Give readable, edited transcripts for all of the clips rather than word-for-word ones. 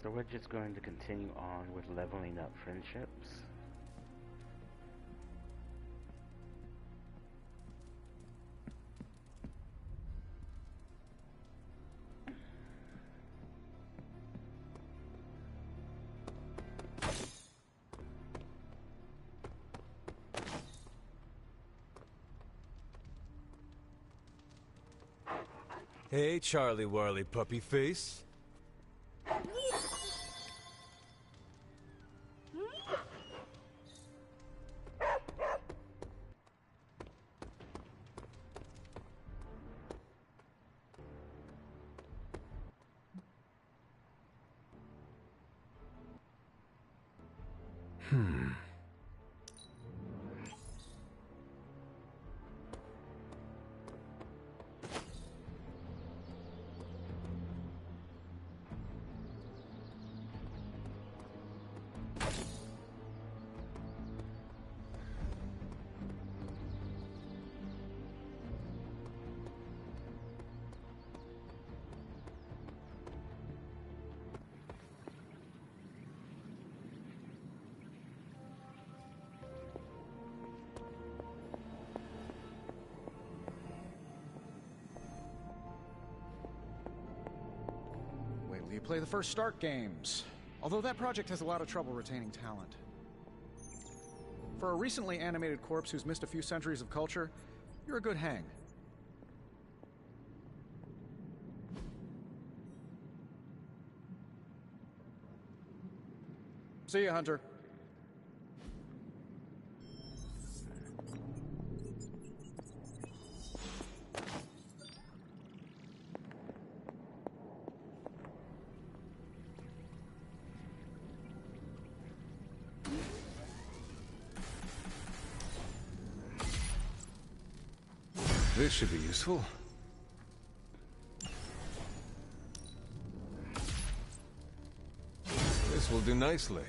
So we're just going to continue on with leveling up friendships. Hey, Charlie Warley Puppy Face. Wait till you play the first Stark games. Although that project has a lot of trouble retaining talent. For a recently animated corpse who's missed a few centuries of culture, you're a good hang. See ya, Hunter. This should be useful. This will do nicely.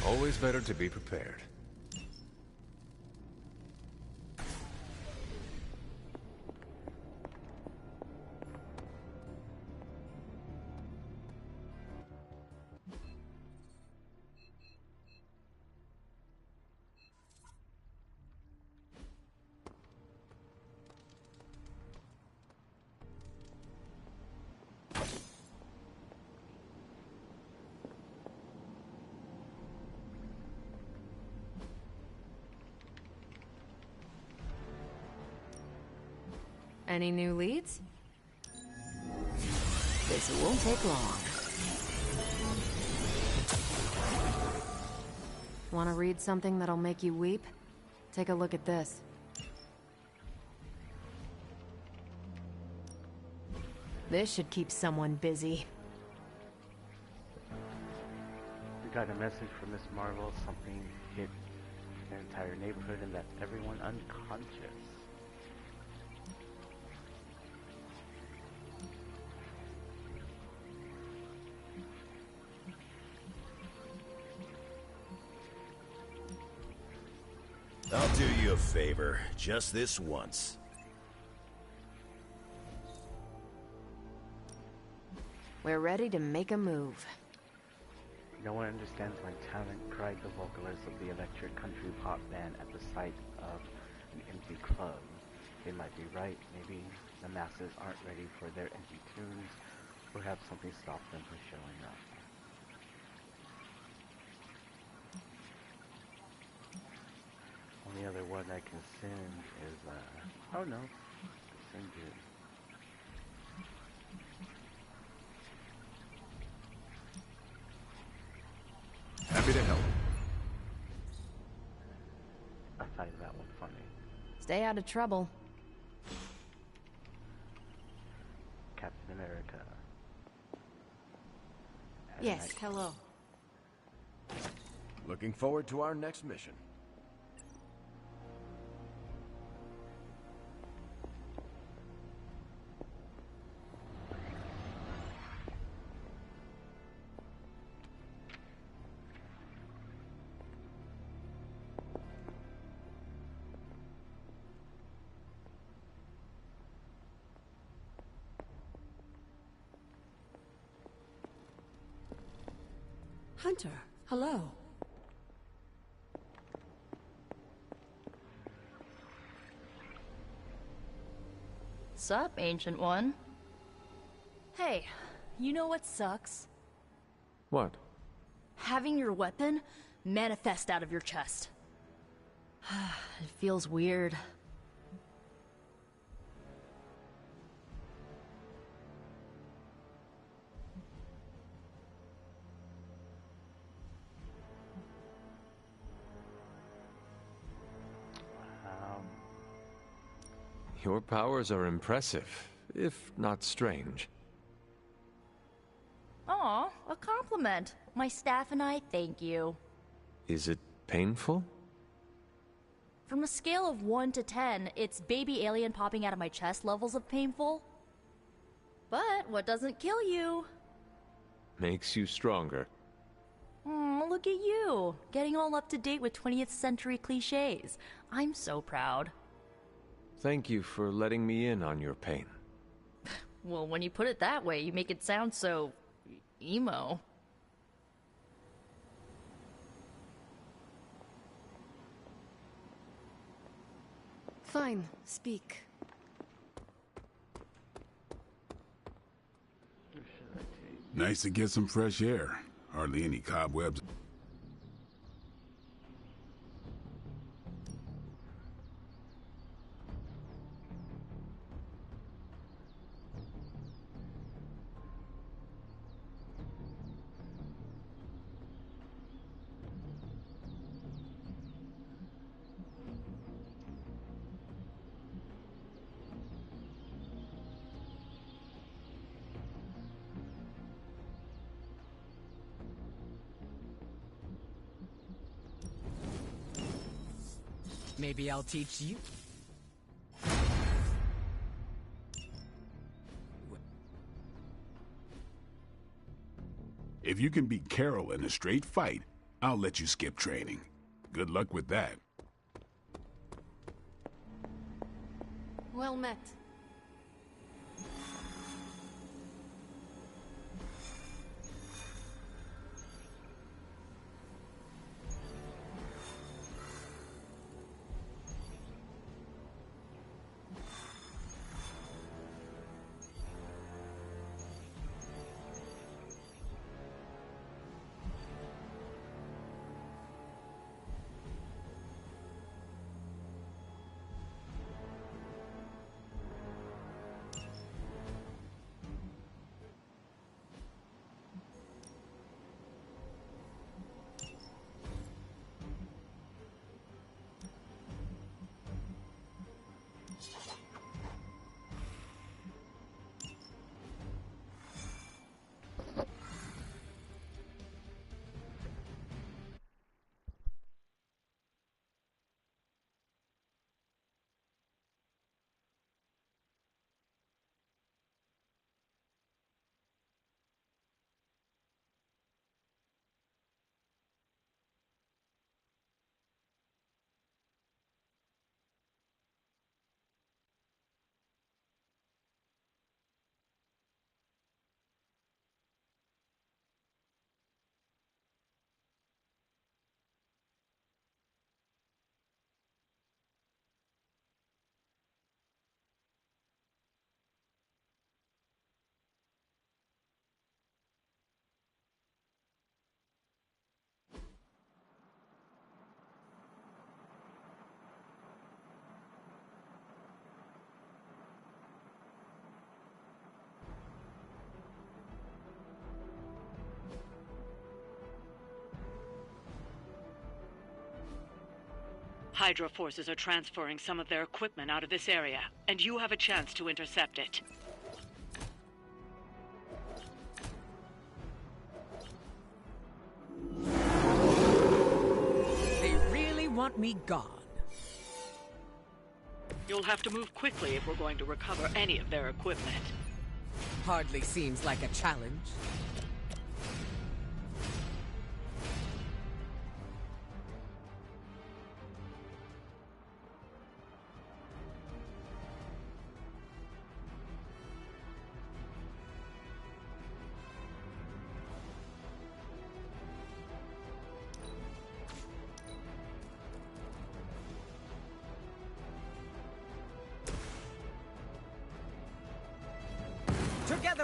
Always better to be prepared. Any new leads? This won't take long. Want to read something that'll make you weep? Take a look at this. This should keep someone busy. We got a message from Miss Marvel. Something hit the entire neighborhood and left everyone unconscious. I'll do you a favor, just this once. We're ready to make a move. No one understands my talent, cried the vocalist of the electric country pop band at the sight of an empty club. They might be right, maybe the masses aren't ready for their empty tunes. Perhaps something stopped them from showing up. Only other one I can send is, oh no, send you. Happy to help. I find that one funny. Stay out of trouble. Captain America. Yes, hello. Looking forward to our next mission. Hunter, hello. Sup, Ancient One? Hey, you know what sucks? What? Having your weapon manifest out of your chest. It feels weird. Your powers are impressive, if not strange. Aw, a compliment. My staff and I thank you. Is it painful? From a scale of 1 to 10, it's baby alien popping out of my chest levels of painful. But what doesn't kill you? Makes you stronger. Look at you, getting all up to date with 20th century cliches. I'm so proud. Thank you for letting me in on your pain. Well, when you put it that way, you make it sound so... emo. Fine, speak. Nice to get some fresh air. Hardly any cobwebs. Maybe I'll teach you. If you can beat Carol in a straight fight, I'll let you skip training. Good luck with that. Well met. Hydra forces are transferring some of their equipment out of this area, and you have a chance to intercept it. They really want me gone. You'll have to move quickly if we're going to recover any of their equipment. Hardly seems like a challenge.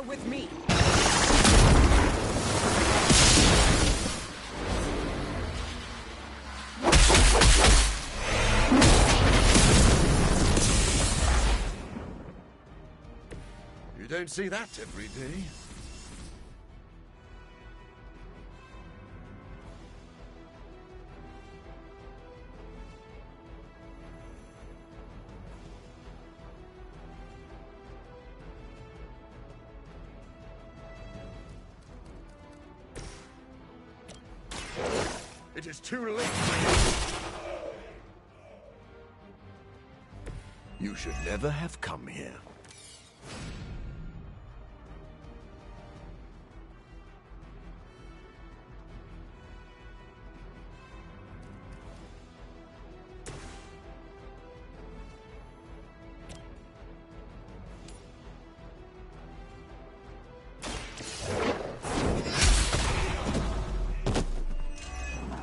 Bear with me. You don't see that every day. It is too late. You should never have come here.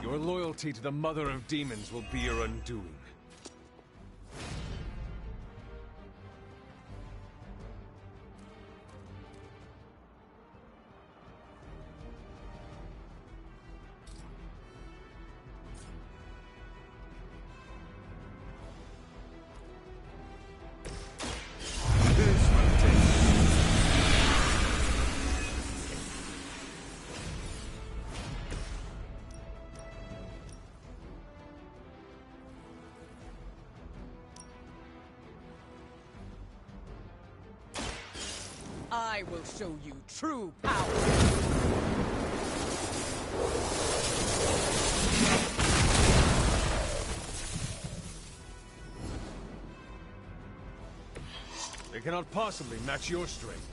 Your loyalty to the Mother of Demons will be your undoing. I will show you true power. They cannot possibly match your strength.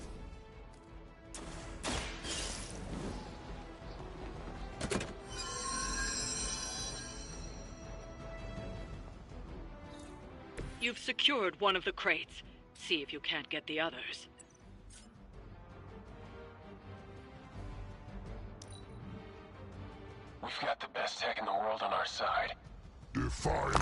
You've secured one of the crates. See if you can't get the others. We've got the best tech in the world on our side. Defy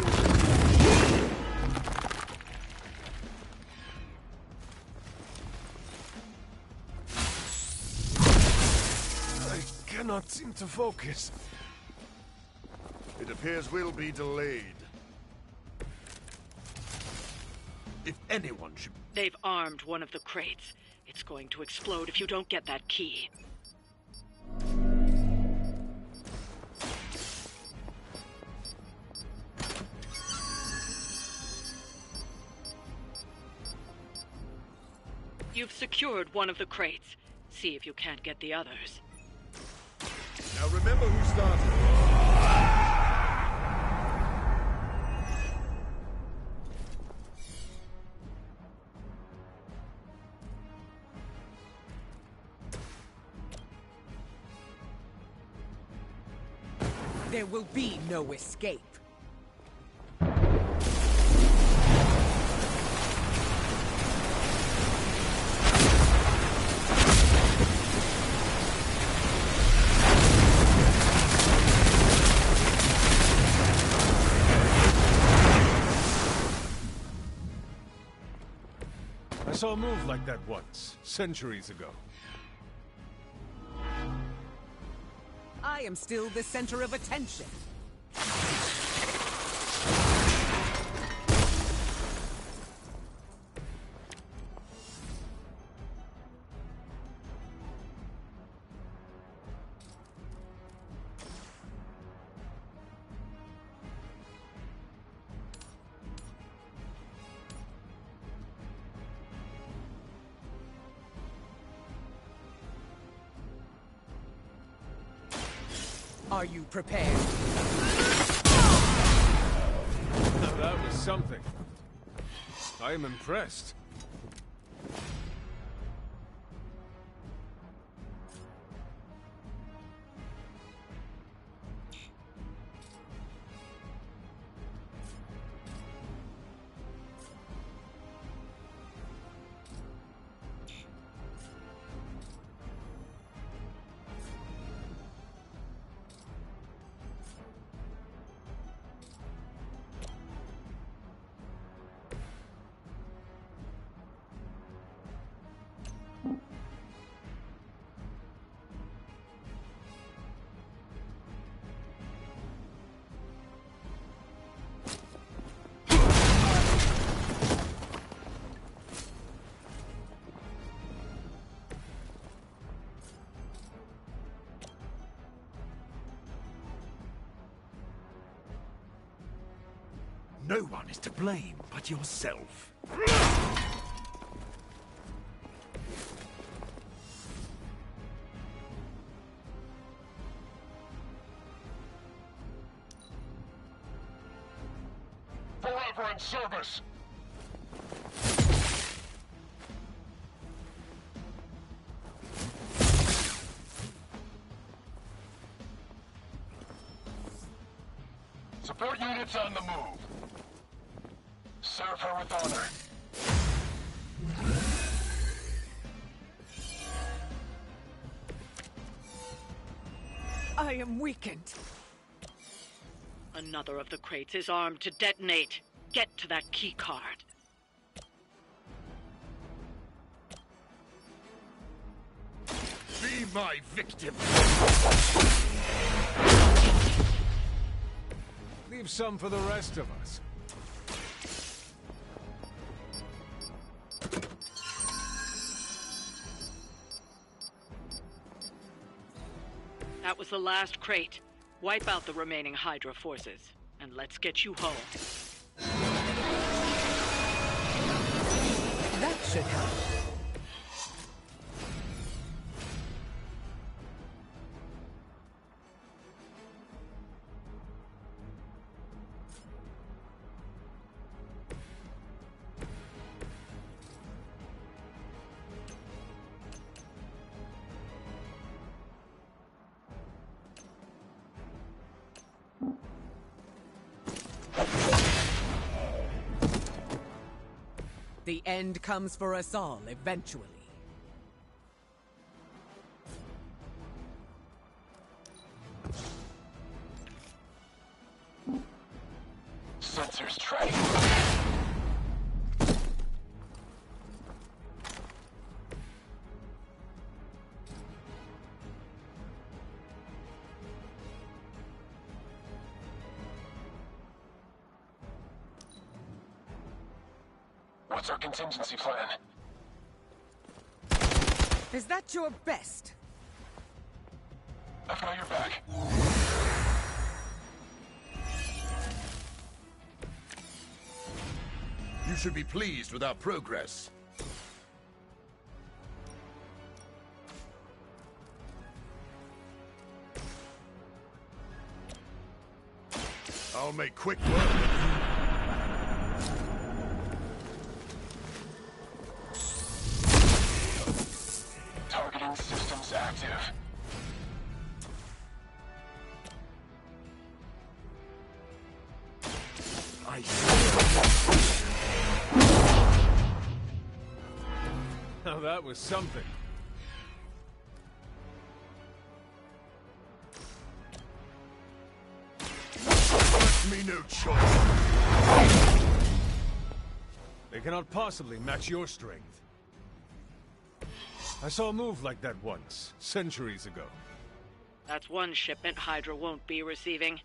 I cannot seem to focus. It appears we'll be delayed. If anyone should... They've armed one of the crates. It's going to explode if you don't get that key. You've secured one of the crates. See if you can't get the others. Now remember who started. There will be no escape. I saw a move like that once, centuries ago. I am still the center of attention. Are you prepared? Now that was something. I am impressed. No one is to blame but yourself. Forever in service! Support units on the move. Serve her with honor. I am weakened. Another of the crates is armed to detonate. Get to that key card. Be my victim! Leave some for the rest of us. That was the last crate. Wipe out the remaining Hydra forces, and let's get you home. That should help. The end comes for us all, eventually. Sensors tracking. What's our contingency plan? Is that your best? I've got your back. You should be pleased with our progress. I'll make quick work of you. Targeting systems active. I Now that was something. left me no choice. They cannot possibly match your strength. I saw a move like that once, centuries ago. That's one shipment Hydra won't be receiving.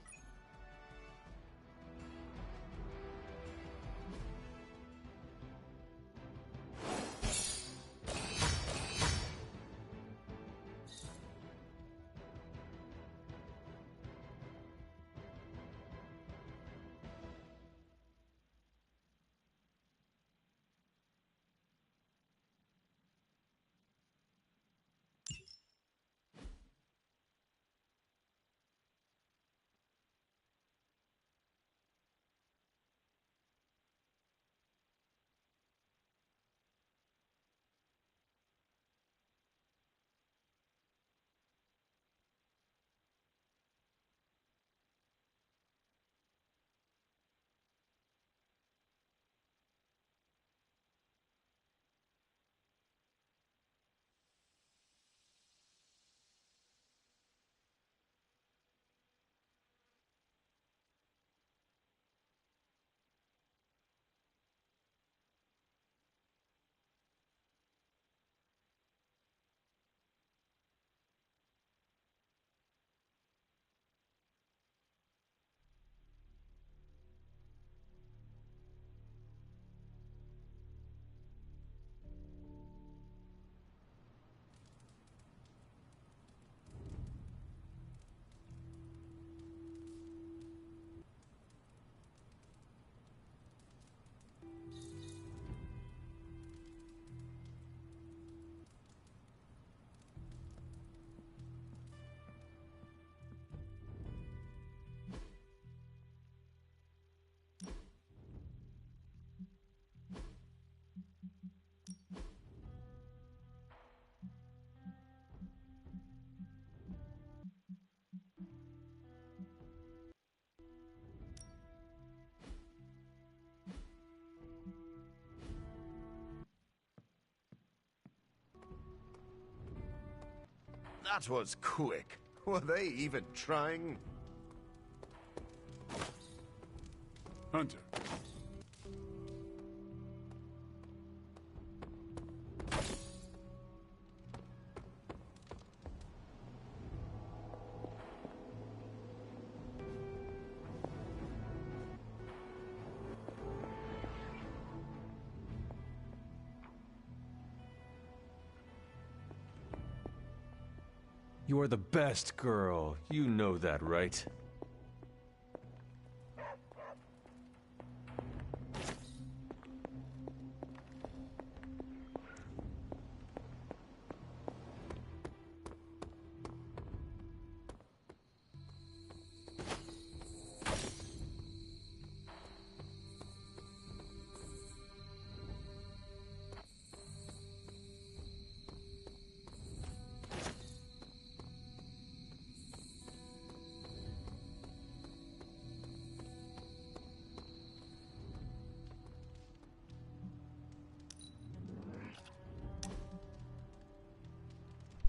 That was quick. Were they even trying? Hunter. You are the best girl. You know that, right?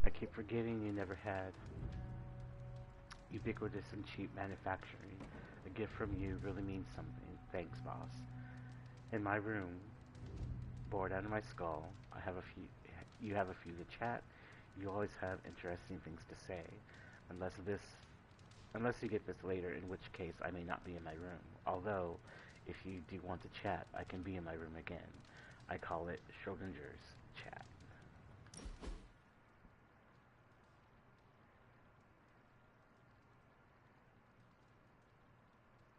I keep forgetting you never had ubiquitous and cheap manufacturing. A gift from you really means something. Thanks, boss. In my room, bored out of my skull, you have a few to chat. You always have interesting things to say. Unless you get this later, in which case I may not be in my room. Although, if you do want to chat, I can be in my room again. I call it Schrodinger's chat.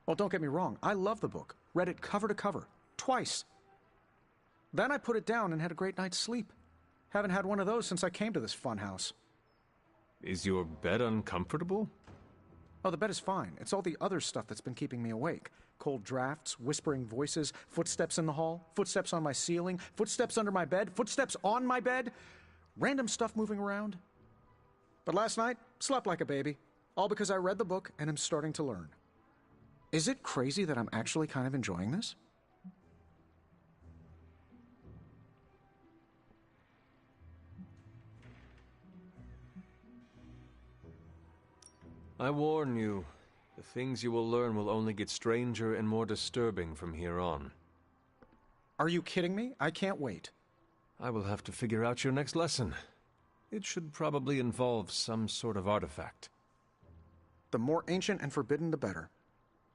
Well, don't get me wrong. I love the book. Read it cover to cover. Twice. Then I put it down and had a great night's sleep. Haven't had one of those since I came to this funhouse. Is your bed uncomfortable? Oh, the bed is fine. It's all the other stuff that's been keeping me awake. Cold drafts, whispering voices, footsteps in the hall, footsteps on my ceiling, footsteps under my bed, footsteps on my bed, random stuff moving around. But last night, slept like a baby. All because I read the book and am starting to learn. Is it crazy that I'm actually kind of enjoying this? I warn you, the things you will learn will only get stranger and more disturbing from here on. Are you kidding me? I can't wait. I will have to figure out your next lesson. It should probably involve some sort of artifact. The more ancient and forbidden, the better.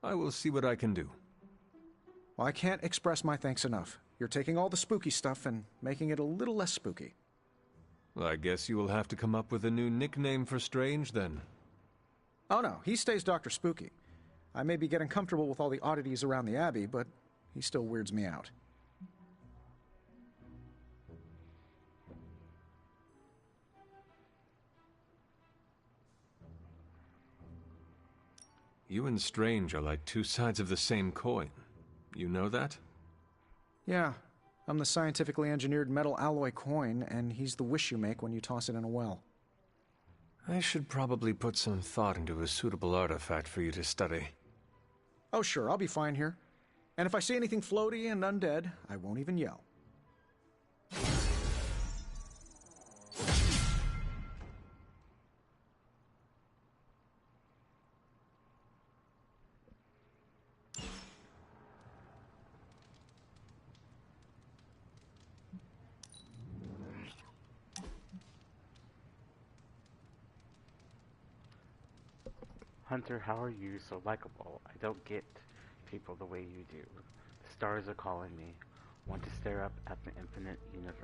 I will see what I can do. Well, I can't express my thanks enough. You're taking all the spooky stuff and making it a little less spooky. Well, I guess you will have to come up with a new nickname for Strange, then. Oh no, he stays Dr. Spooky. I may be getting comfortable with all the oddities around the Abbey, but he still weirds me out. You and Strange are like two sides of the same coin. You know that? Yeah, I'm the scientifically engineered metal alloy coin, and he's the wish you make when you toss it in a well. I should probably put some thought into a suitable artifact for you to study. Oh sure, I'll be fine here. And if I see anything floaty and undead, I won't even yell. Hunter, how are you so likable? I don't get people the way you do. The stars are calling me. Want to stare up at the infinite universe.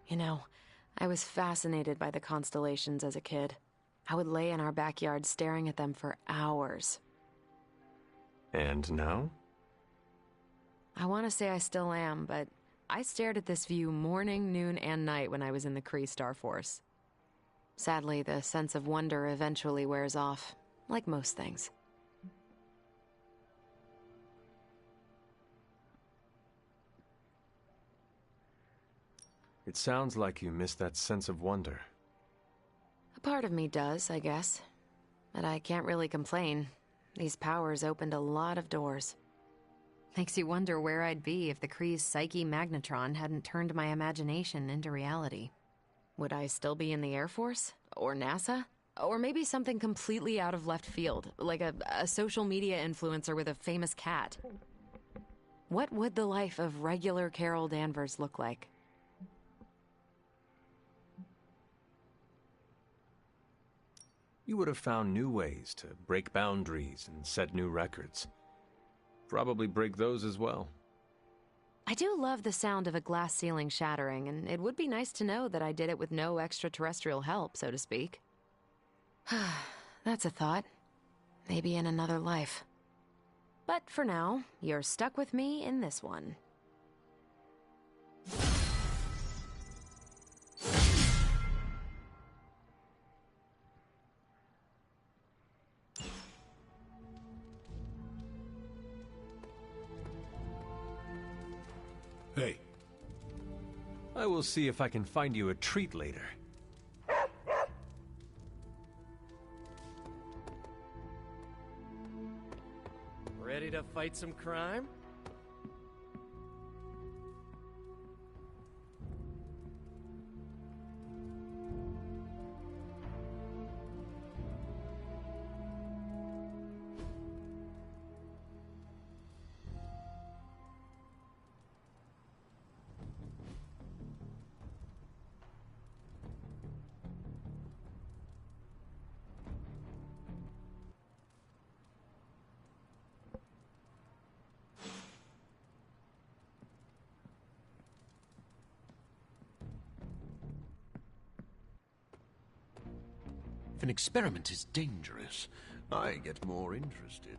You know, I was fascinated by the constellations as a kid. I would lay in our backyard staring at them for hours. And now? I want to say I still am, but I stared at this view morning, noon, and night when I was in the Kree Star Force. Sadly, the sense of wonder eventually wears off, like most things. It sounds like you miss that sense of wonder. A part of me does, I guess. But I can't really complain. These powers opened a lot of doors. Makes you wonder where I'd be if the Kree's psyche magnetron hadn't turned my imagination into reality. Would I still be in the Air Force? Or NASA? Or maybe something completely out of left field, like a social media influencer with a famous cat. What would the life of regular Carol Danvers look like? You would have found new ways to break boundaries and set new records. Probably break those as well. I do love the sound of a glass ceiling shattering, and it would be nice to know that I did it with no extraterrestrial help, so to speak. That's a thought. Maybe in another life. But for now, you're stuck with me in this one. Hey. I will see if I can find you a treat later. Ready to fight some crime? If an experiment is dangerous, I get more interested.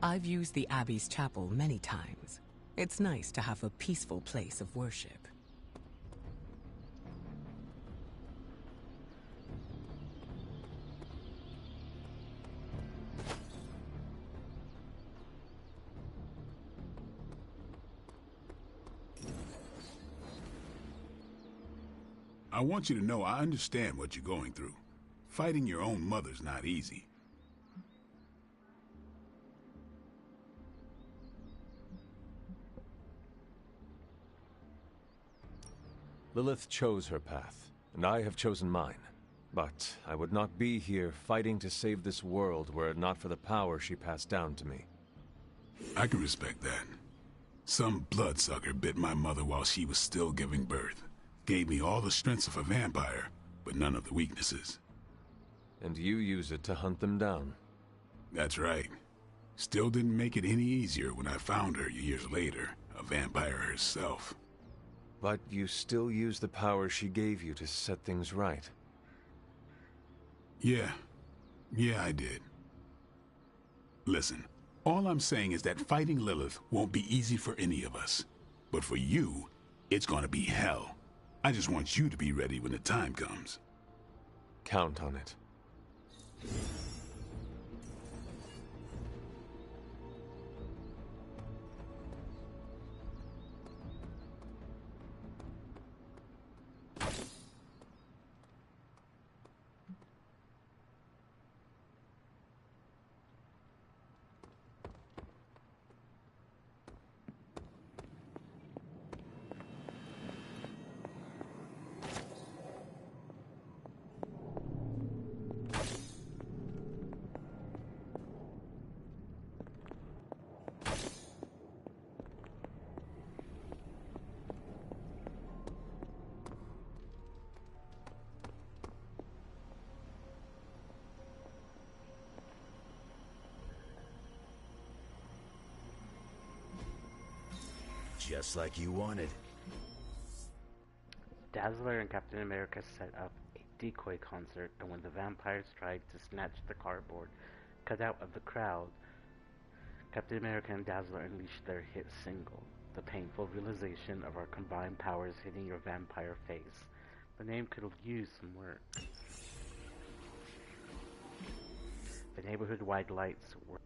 I've used the Abbey's chapel many times. It's nice to have a peaceful place of worship. I want you to know I understand what you're going through. Fighting your own mother's not easy. Lilith chose her path, and I have chosen mine. But I would not be here fighting to save this world were it not for the power she passed down to me. I can respect that. Some bloodsucker bit my mother while she was still giving birth. Gave me all the strengths of a vampire, but none of the weaknesses. And you use it to hunt them down. That's right. Still didn't make it any easier when I found her years later, a vampire herself. But you still use the power she gave you to set things right. Yeah, I did. Listen, all I'm saying is that fighting Lilith won't be easy for any of us. But for you, it's gonna be hell. I just want you to be ready when the time comes. Count on it. Just like you wanted. Dazzler and Captain America set up a decoy concert, and when the vampires tried to snatch the cardboard cutout of the crowd, Captain America and Dazzler unleashed their hit single, the painful realization of our combined powers hitting your vampire face. The name could have used some work. The neighborhood-wide lights were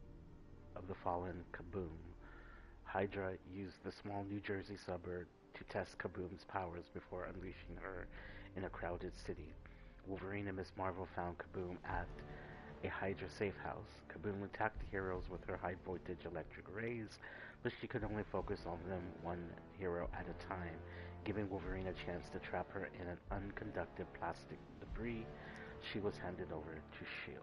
of the fallen Kaboom. Hydra used the small New Jersey suburb to test Kaboom's powers before unleashing her in a crowded city. Wolverine and Miss Marvel found Kaboom at a Hydra safe house. Kaboom attacked the heroes with her high-voltage electric rays, but she could only focus on them one hero at a time, giving Wolverine a chance to trap her in an unconductive plastic debris. She was handed over to S.H.I.E.L.D.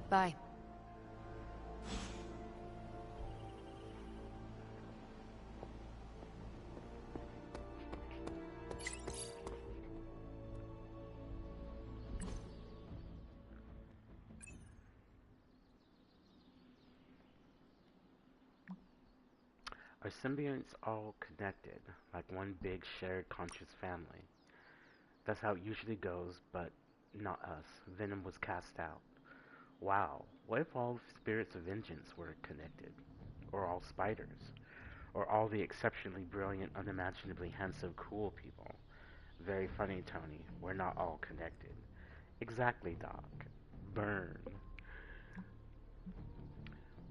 Bye. Our symbionts all connected, like one big shared conscious family. That's how it usually goes, but not us. Venom was cast out. Wow, what if all spirits of vengeance were connected? Or all spiders? Or all the exceptionally brilliant, unimaginably handsome, cool people? Very funny, Tony. We're not all connected. Exactly, Doc. Burn.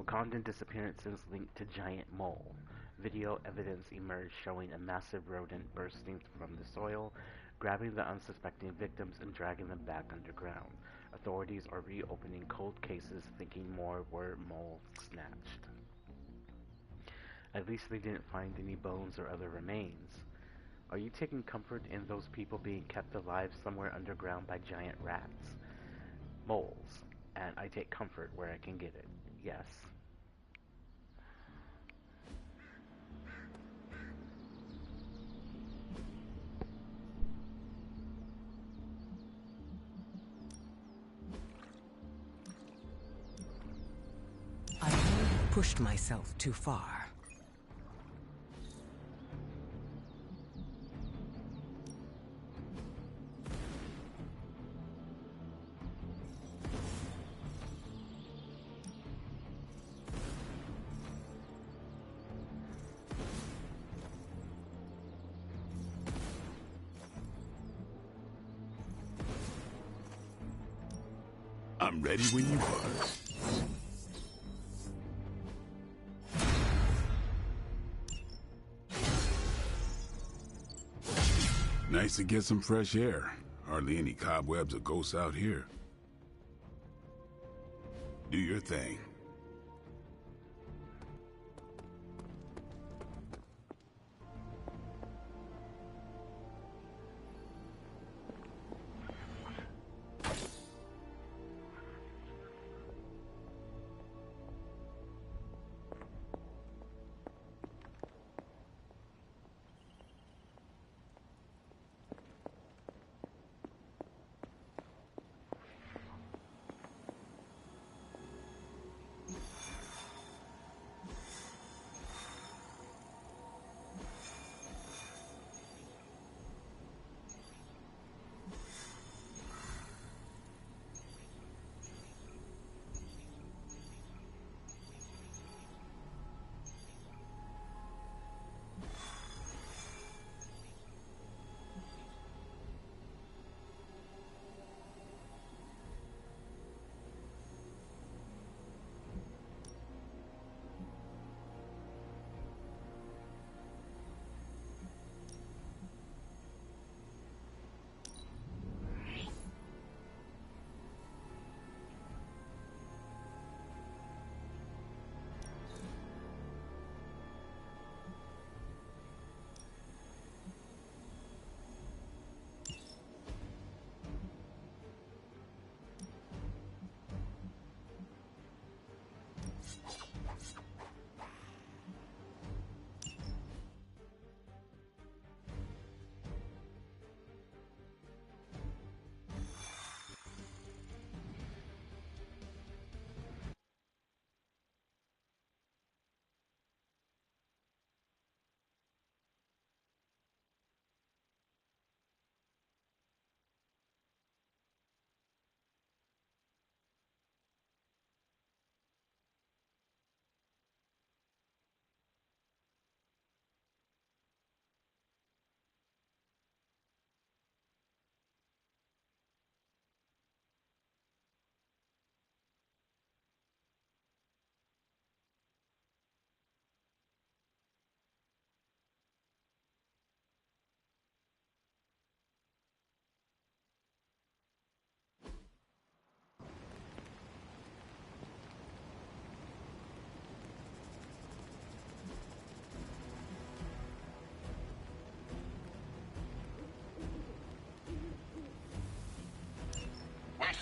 Wakandan disappearances linked to giant mole. Video evidence emerged showing a massive rodent bursting from the soil, grabbing the unsuspecting victims and dragging them back underground. Authorities are reopening cold cases, thinking more were mole snatched. At least they didn't find any bones or other remains. Are you taking comfort in those people being kept alive somewhere underground by giant rats? Moles. And I take comfort where I can get it. Yes. I pushed myself too far. I'm ready when you are. Nice to get some fresh air. Hardly any cobwebs or ghosts out here. Do your thing.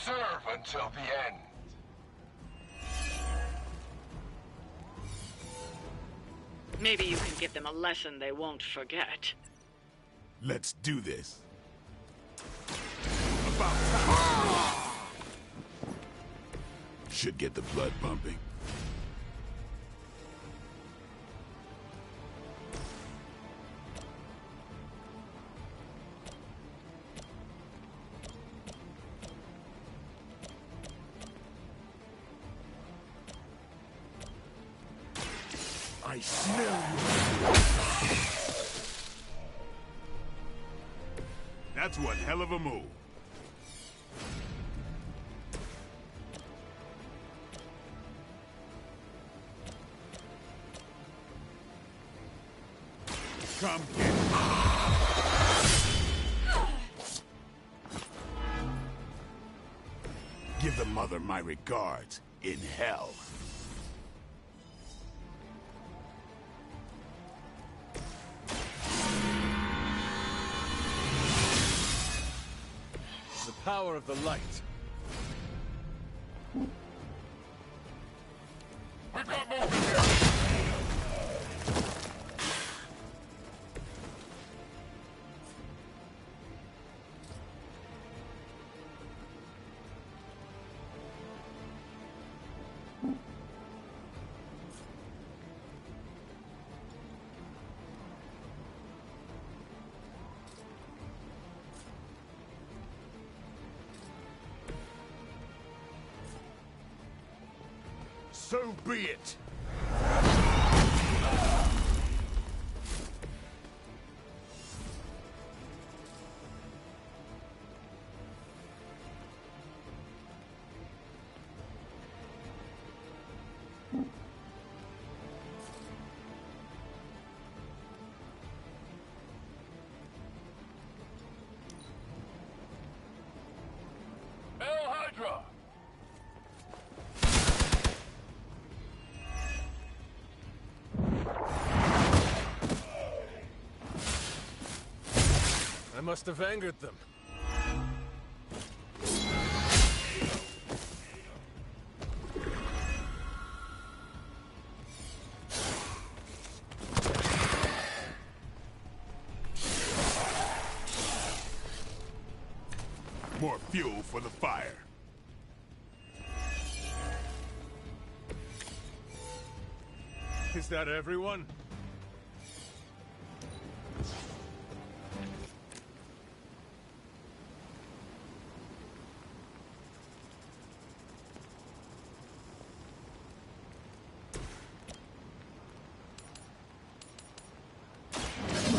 Serve until the end. Maybe you can give them a lesson they won't forget. Let's do this. About time. Should get the blood pumping. I smell you. That's one hell of a move. Come get it. Give the mother my regards in hell. The power of the light. We got movement here. So be it. Hydra! I must have angered them. More fuel for the fire. Is that everyone?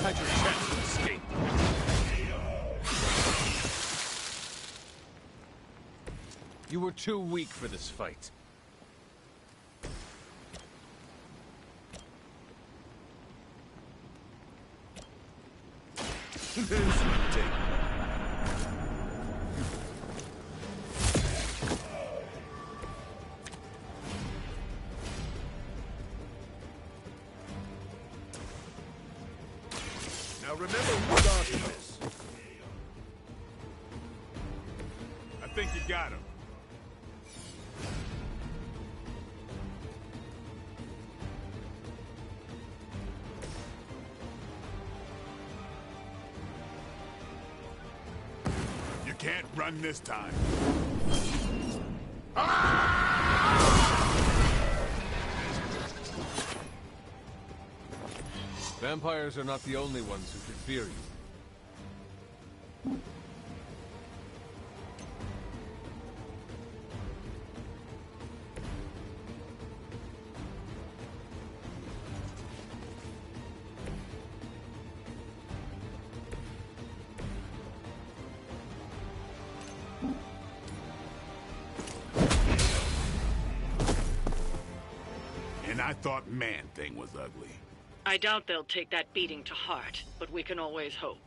Had your chance to escape. You were too weak for this fight. There's my take. Now remember who started this. I think you got him. You can't run this time. Vampires are not the only ones who could fear you. And I thought Man-Thing was ugly. I doubt they'll take that beating to heart, but we can always hope.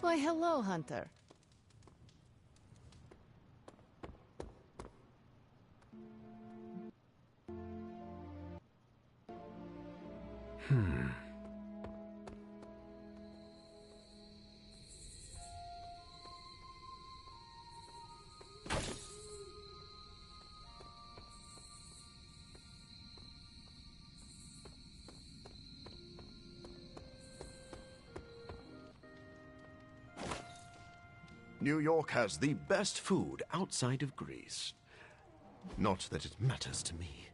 Why, hello, Hunter. New York has the best food outside of Greece. Not that it matters to me.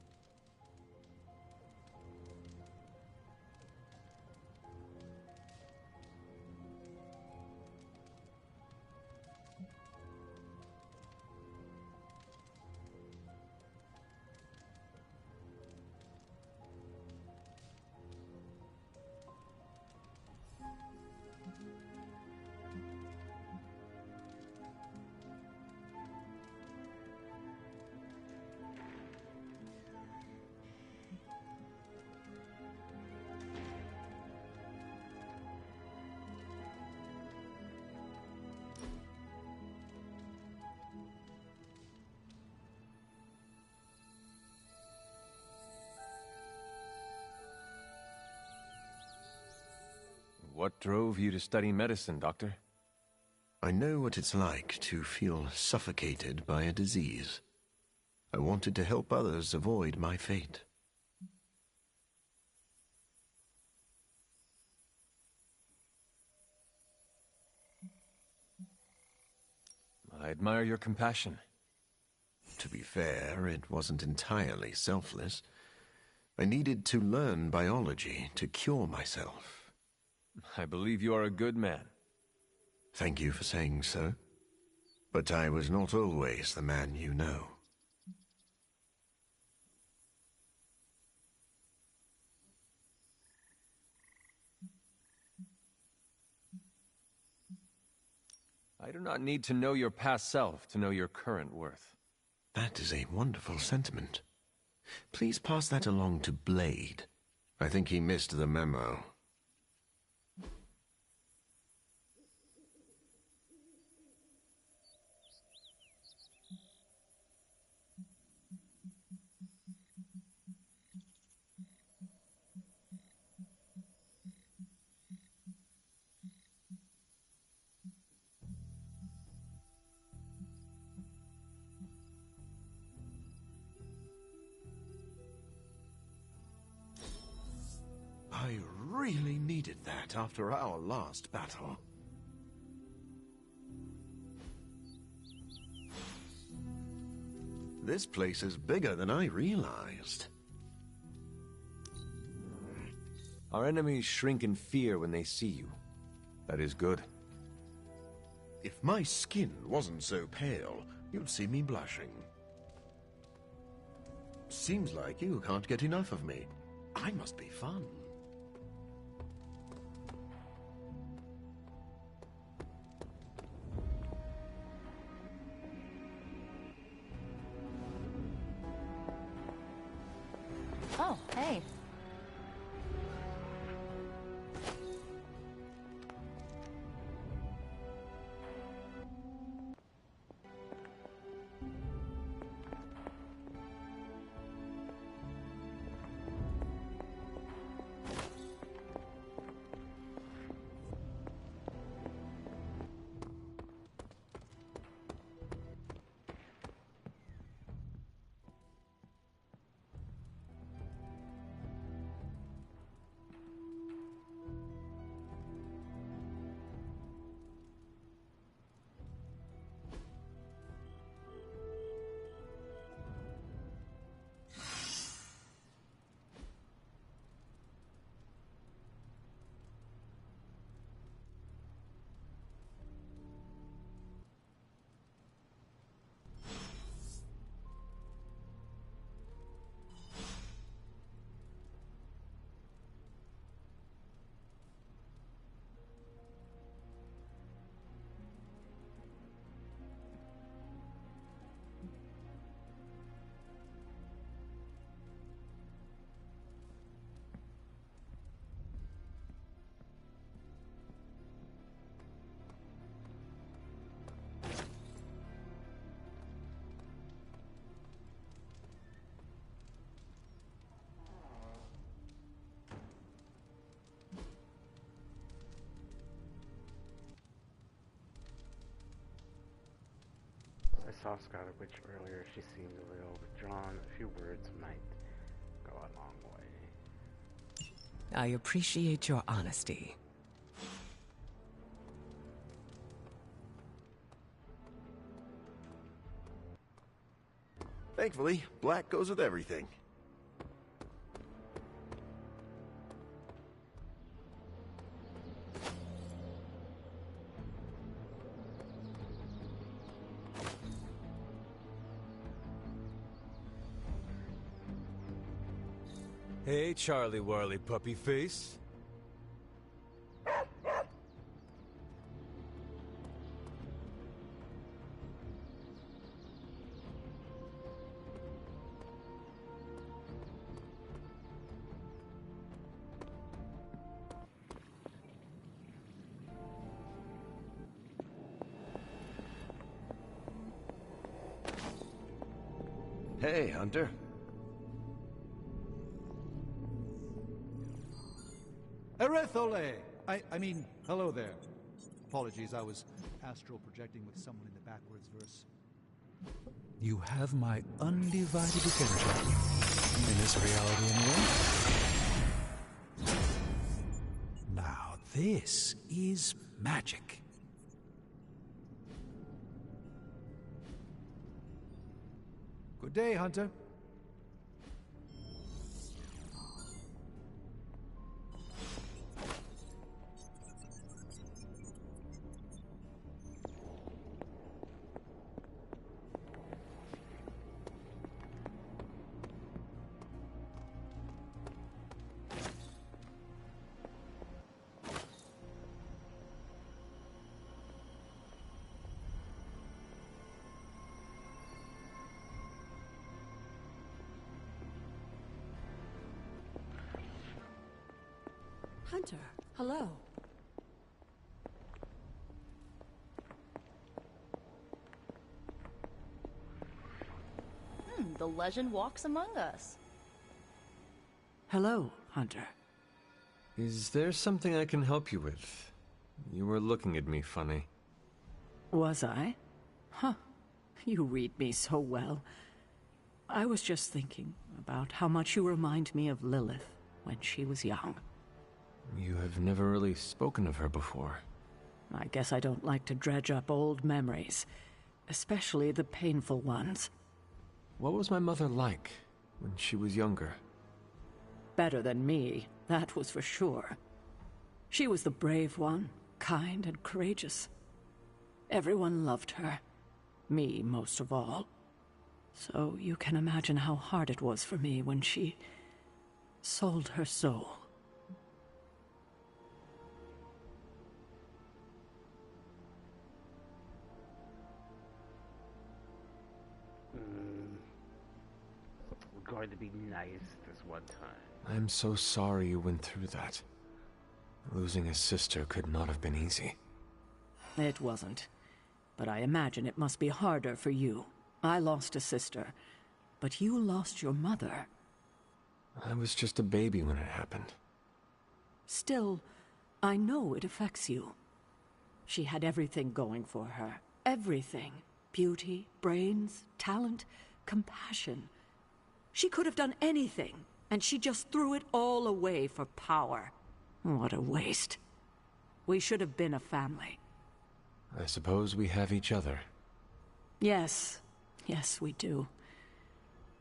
What drove you to study medicine, Doctor? I know what it's like to feel suffocated by a disease. I wanted to help others avoid my fate. I admire your compassion. To be fair, it wasn't entirely selfless. I needed to learn biology to cure myself. I believe you are a good man. Thank you for saying so. But I was not always the man you know. I do not need to know your past self to know your current worth. That is a wonderful sentiment. Please pass that along to Blade. I think he missed the memo. I really needed that after our last battle. This place is bigger than I realized. Our enemies shrink in fear when they see you. That is good. If my skin wasn't so pale, you'd see me blushing. Seems like you can't get enough of me. I must be fun. Oh, hey. saw Scarlet Witch earlier. She seemed a little withdrawn. A few words might go a long way. I appreciate your honesty. Thankfully, black goes with everything. Hey, Charlie Warley puppy face. Hey, Hunter. Erethole! I mean, hello there. Apologies, I was astral projecting with someone in the backwards verse. You have my undivided attention. In this reality, anyway. Now, this is magic. Good day, Hunter. Hunter, hello. The legend walks among us. Hello, Hunter. Is there something I can help you with? You were looking at me funny. Was I? Huh. You read me so well. I was just thinking about how much you remind me of Lilith when she was young. You have never really spoken of her before. I guess I don't like to dredge up old memories, especially the painful ones. What was my mother like when she was younger? Better than me, that was for sure. She was the brave one, kind and courageous. Everyone loved her, me most of all. So you can imagine how hard it was for me when she sold her soul. We're going to be nice this one time. I'm so sorry you went through that. Losing a sister could not have been easy. It wasn't. But I imagine it must be harder for you. I lost a sister, but you lost your mother. I was just a baby when it happened. Still, I know it affects you. She had everything going for her. Everything. Beauty, brains, talent, compassion. She could have done anything, and she just threw it all away for power. What a waste. We should have been a family. I suppose we have each other. Yes. Yes, we do.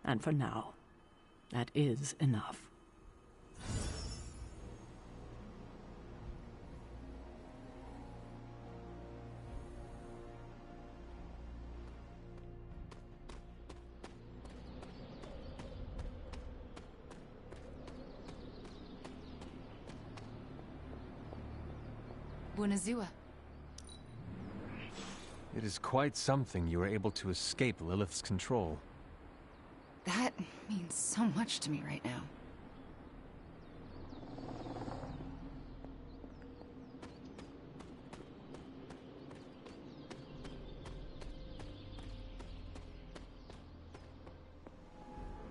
And for now, that is enough. Buonazua. It is quite something you were able to escape Lilith's control. That means so much to me right now.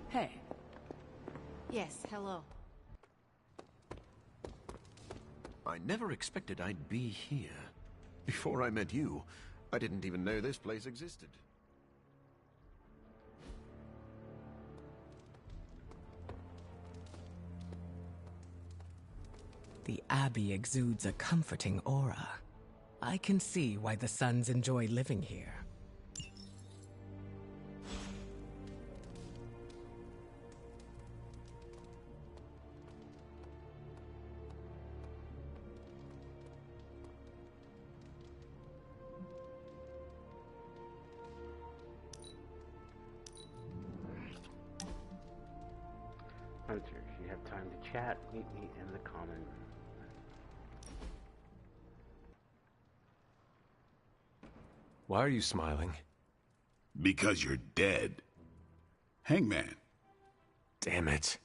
Hey. Yes, hello. I never expected I'd be here. Before I met you, I didn't even know this place existed. The Abbey exudes a comforting aura. I can see why the Sons enjoy living here. Hunter, if you have time to chat, meet me in the common room. Why are you smiling? Because you're dead. Hangman. Damn it.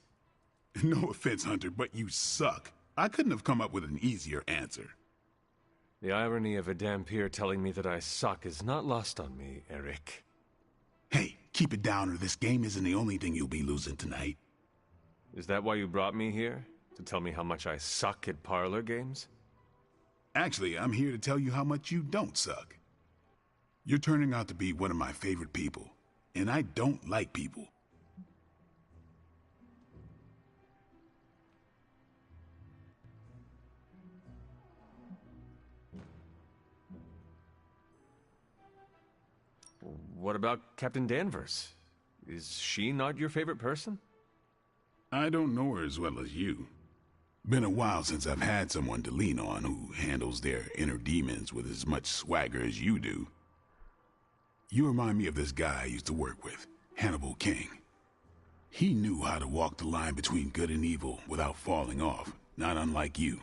No offense, Hunter, but you suck. I couldn't have come up with an easier answer. The irony of a Dampier telling me that I suck is not lost on me, Eric. Hey, keep it down or this game isn't the only thing you'll be losing tonight. Is that why you brought me here? To tell me how much I suck at parlor games? Actually, I'm here to tell you how much you don't suck. You're turning out to be one of my favorite people, and I don't like people. What about Captain Danvers? Is she not your favorite person? I don't know her as well as you. Been a while since I've had someone to lean on who handles their inner demons with as much swagger as you do. You remind me of this guy I used to work with, Hannibal King. He knew how to walk the line between good and evil without falling off, not unlike you.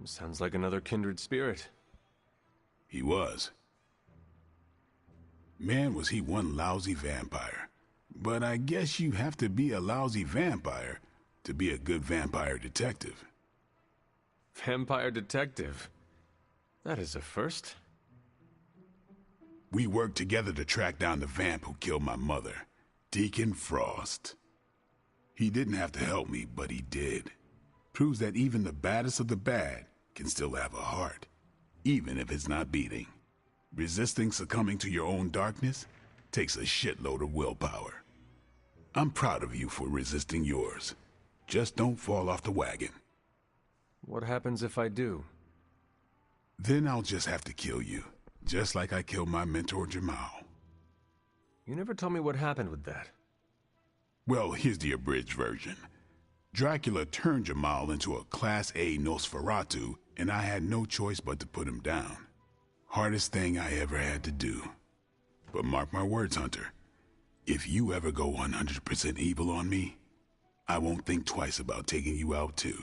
Sounds like another kindred spirit. He was. Man, was he one lousy vampire. But I guess you have to be a lousy vampire to be a good vampire detective. Vampire detective? That is a first. We worked together to track down the vamp who killed my mother, Deacon Frost. He didn't have to help me, but he did. Proves that even the baddest of the bad can still have a heart, even if it's not beating. Resisting succumbing to your own darkness takes a shitload of willpower. I'm proud of you for resisting yours. Just don't fall off the wagon. What happens if I do? Then I'll just have to kill you, just like I killed my mentor Jamal. You never told me what happened with that. Well, here's the abridged version. Dracula turned Jamal into a Class A Nosferatu, and I had no choice but to put him down. Hardest thing I ever had to do. But mark my words, Hunter. If you ever go 100% evil on me, I won't think twice about taking you out too.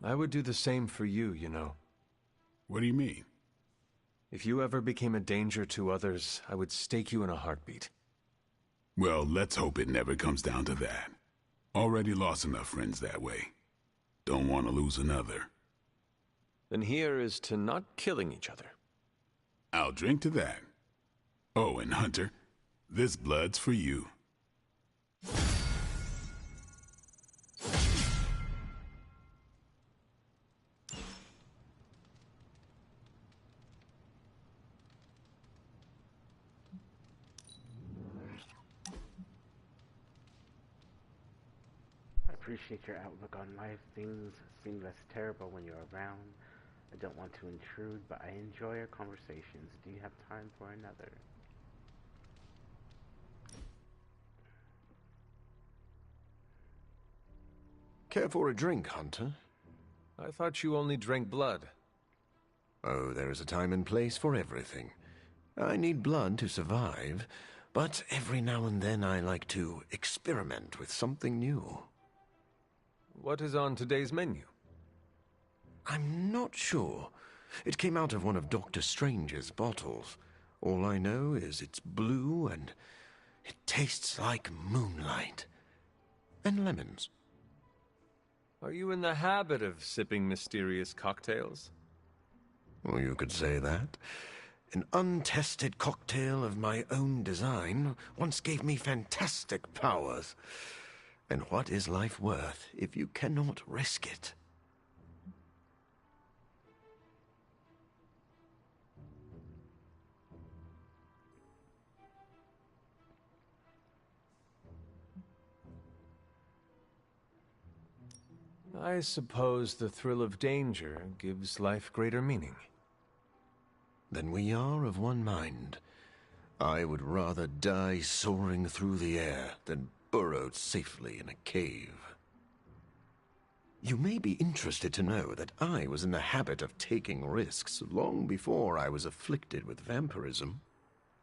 I would do the same for you, you know. What do you mean? If you ever became a danger to others, I would stake you in a heartbeat. Well, let's hope it never comes down to that. Already lost enough friends that way. Don't want to lose another. Then here is to not killing each other. I'll drink to that. Oh, and Hunter, this blood's for you. I appreciate your outlook on life. Things seem less terrible when you're around. I don't want to intrude, but I enjoy our conversations. Do you have time for another? Care for a drink, Hunter? I thought you only drank blood. Oh, there is a time and place for everything. I need blood to survive, but every now and then I like to experiment with something new. What is on today's menu? I'm not sure. It came out of one of Dr. Strange's bottles. All I know is it's blue and it tastes like moonlight. And lemons. Are you in the habit of sipping mysterious cocktails? Well, you could say that. An untested cocktail of my own design once gave me fantastic powers. And what is life worth if you cannot risk it? I suppose the thrill of danger gives life greater meaning. Then we are of one mind. I would rather die soaring through the air than burrowed safely in a cave. You may be interested to know that I was in the habit of taking risks long before I was afflicted with vampirism.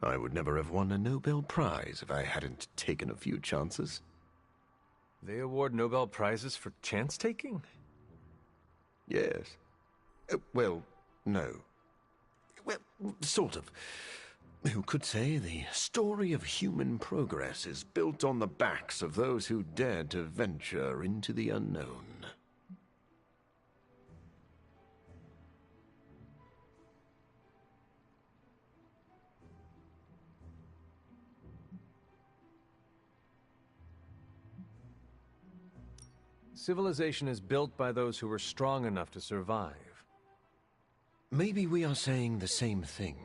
I would never have won a Nobel Prize if I hadn't taken a few chances. They award Nobel Prizes for chance-taking? Yes. Well, no. Well, sort of. Who could say the story of human progress is built on the backs of those who dared to venture into the unknown? Civilization is built by those who were strong enough to survive. Maybe we are saying the same thing.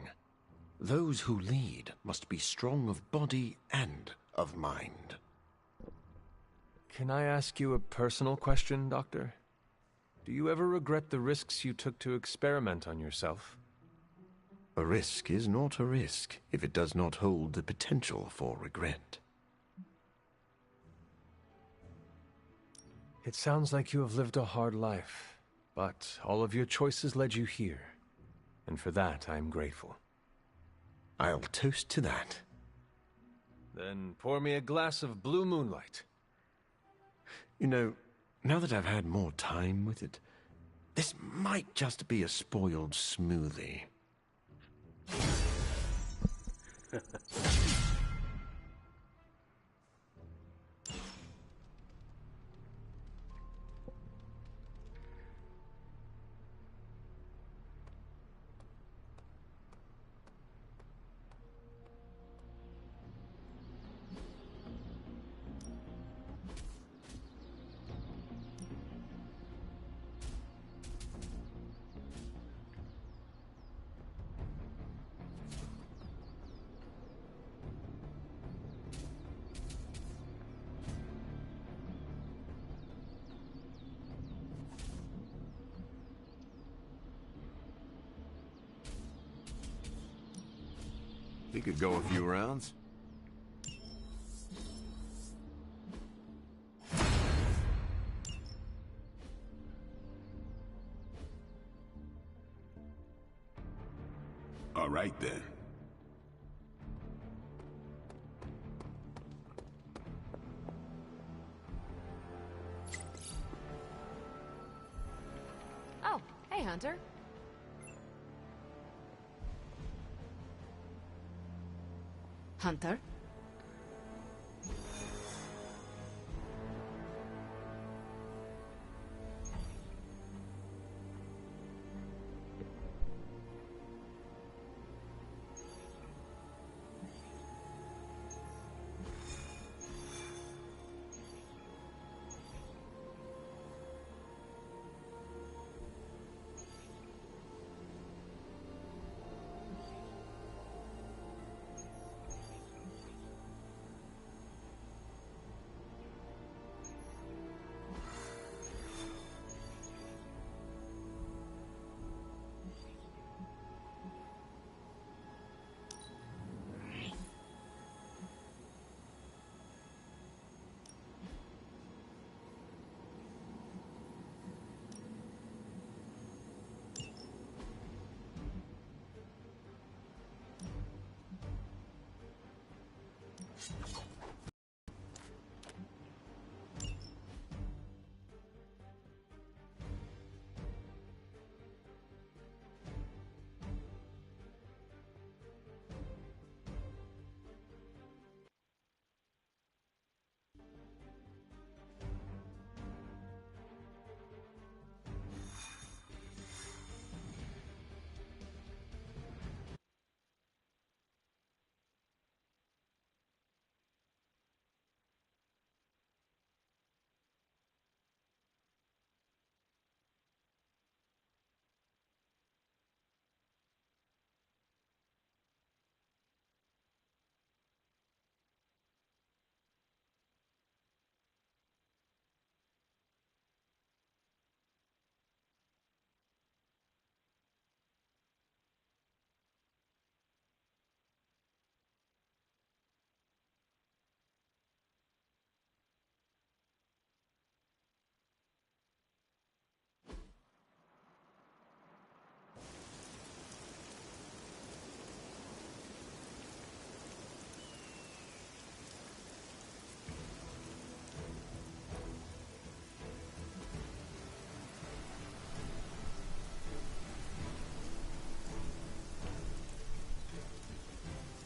Those who lead must be strong of body and of mind. Can I ask you a personal question, Doctor? Do you ever regret the risks you took to experiment on yourself? A risk is not a risk if it does not hold the potential for regret. It sounds like you have lived a hard life, but all of your choices led you here. And for that, I am grateful. I'll toast to that. Then pour me a glass of blue moonlight. You know, now that I've had more time with it, this might just be a spoiled smoothie. We could go a few rounds. All right, then. Oh, hey, Hunter. Hunter?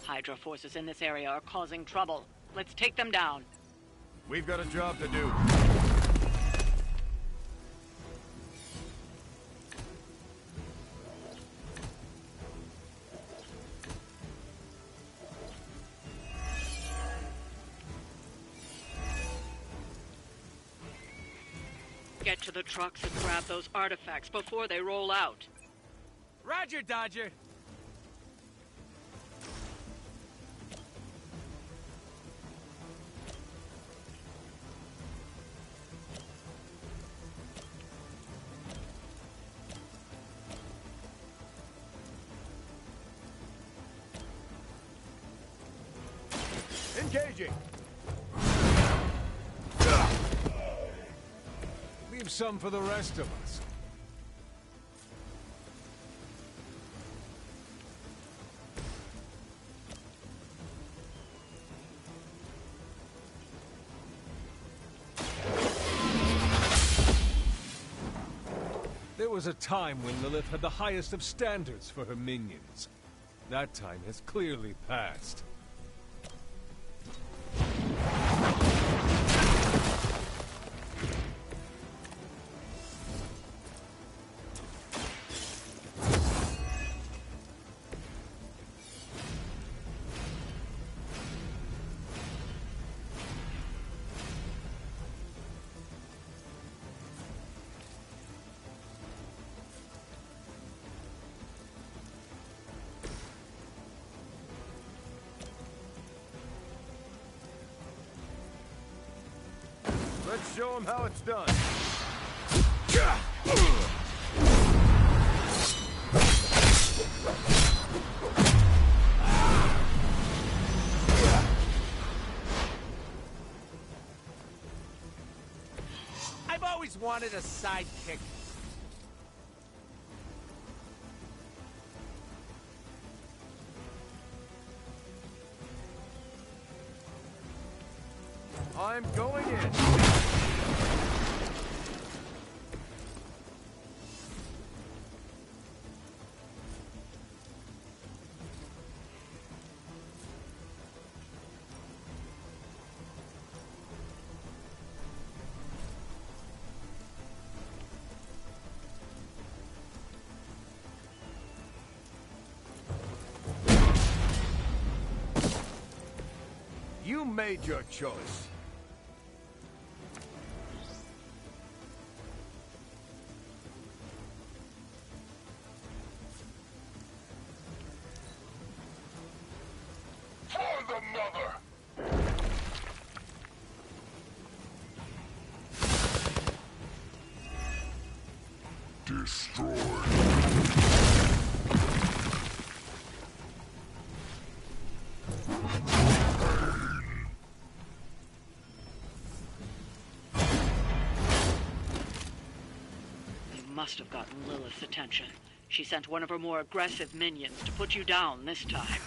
Hydra forces in this area are causing trouble. Let's take them down. We've got a job to do. Get to the trucks and grab those artifacts before they roll out. Roger, Dodger. Engaging. Leave some for the rest of us. There was a time when Lilith had the highest of standards for her minions. That time has clearly passed. Let's show them how it's done. I've always wanted a sidekick. I'm going in. You made your choice. For the mother! Destroy. Must have gotten Lilith's attention. She sent one of her more aggressive minions to put you down this time.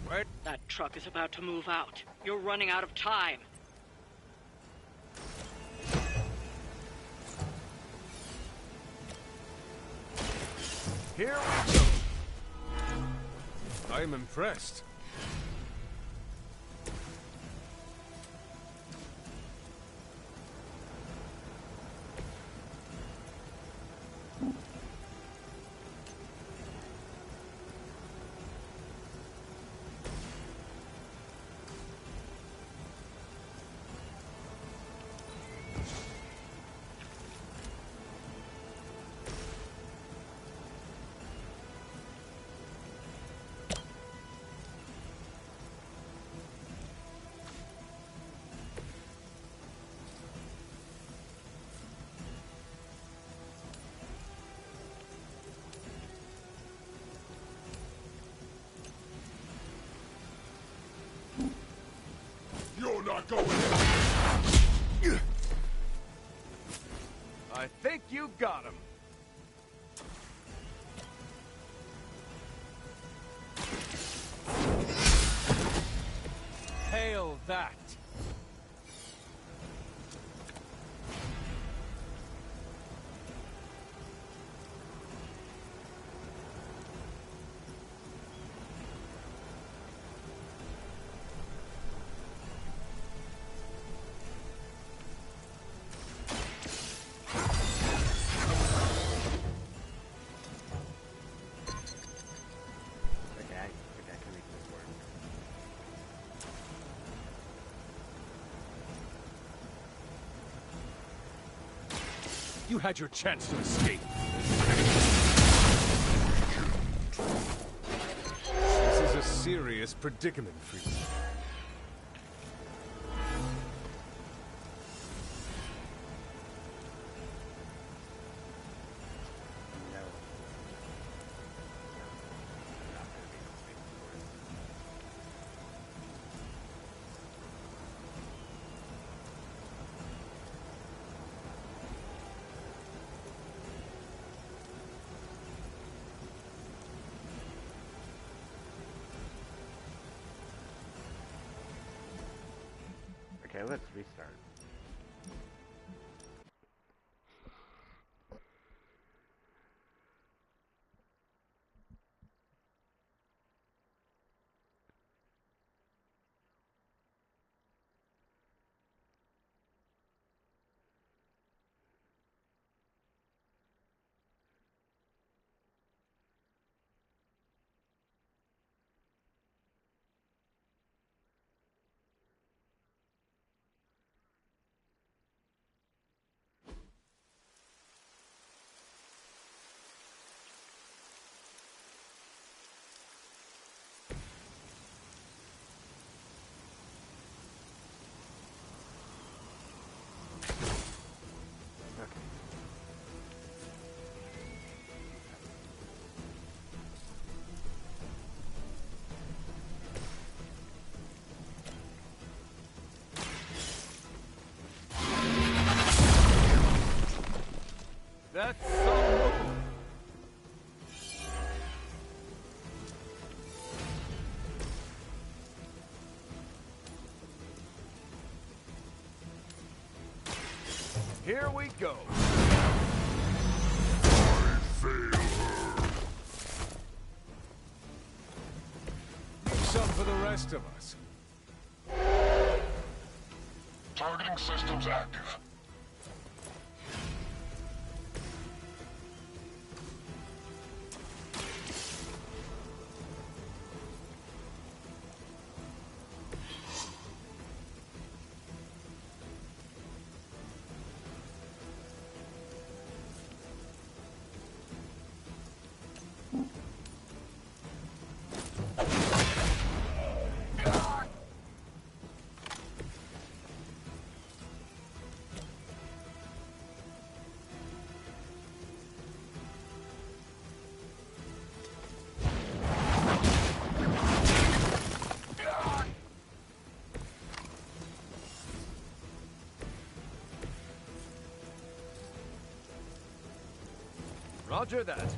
Where? That truck is about to move out. You're running out of time. Here we go. I'm impressed. You're not going in. I think you got him. Hail Smell that! You had your chance to escape. This is a serious predicament for you. Okay, let's restart. That's some move. Here we go. Some for the rest of us. Targeting systems active. Roger that.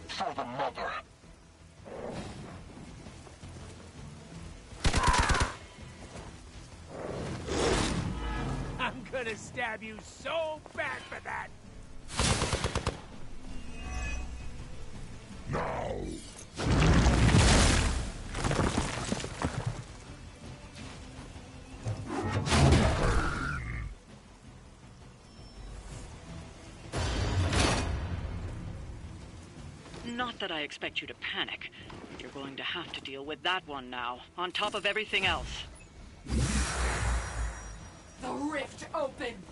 For the mother. I'm gonna stab you so bad for that! Now. Not that I expect you to panic. You're going to have to deal with that one now, on top of everything else. The rift opens!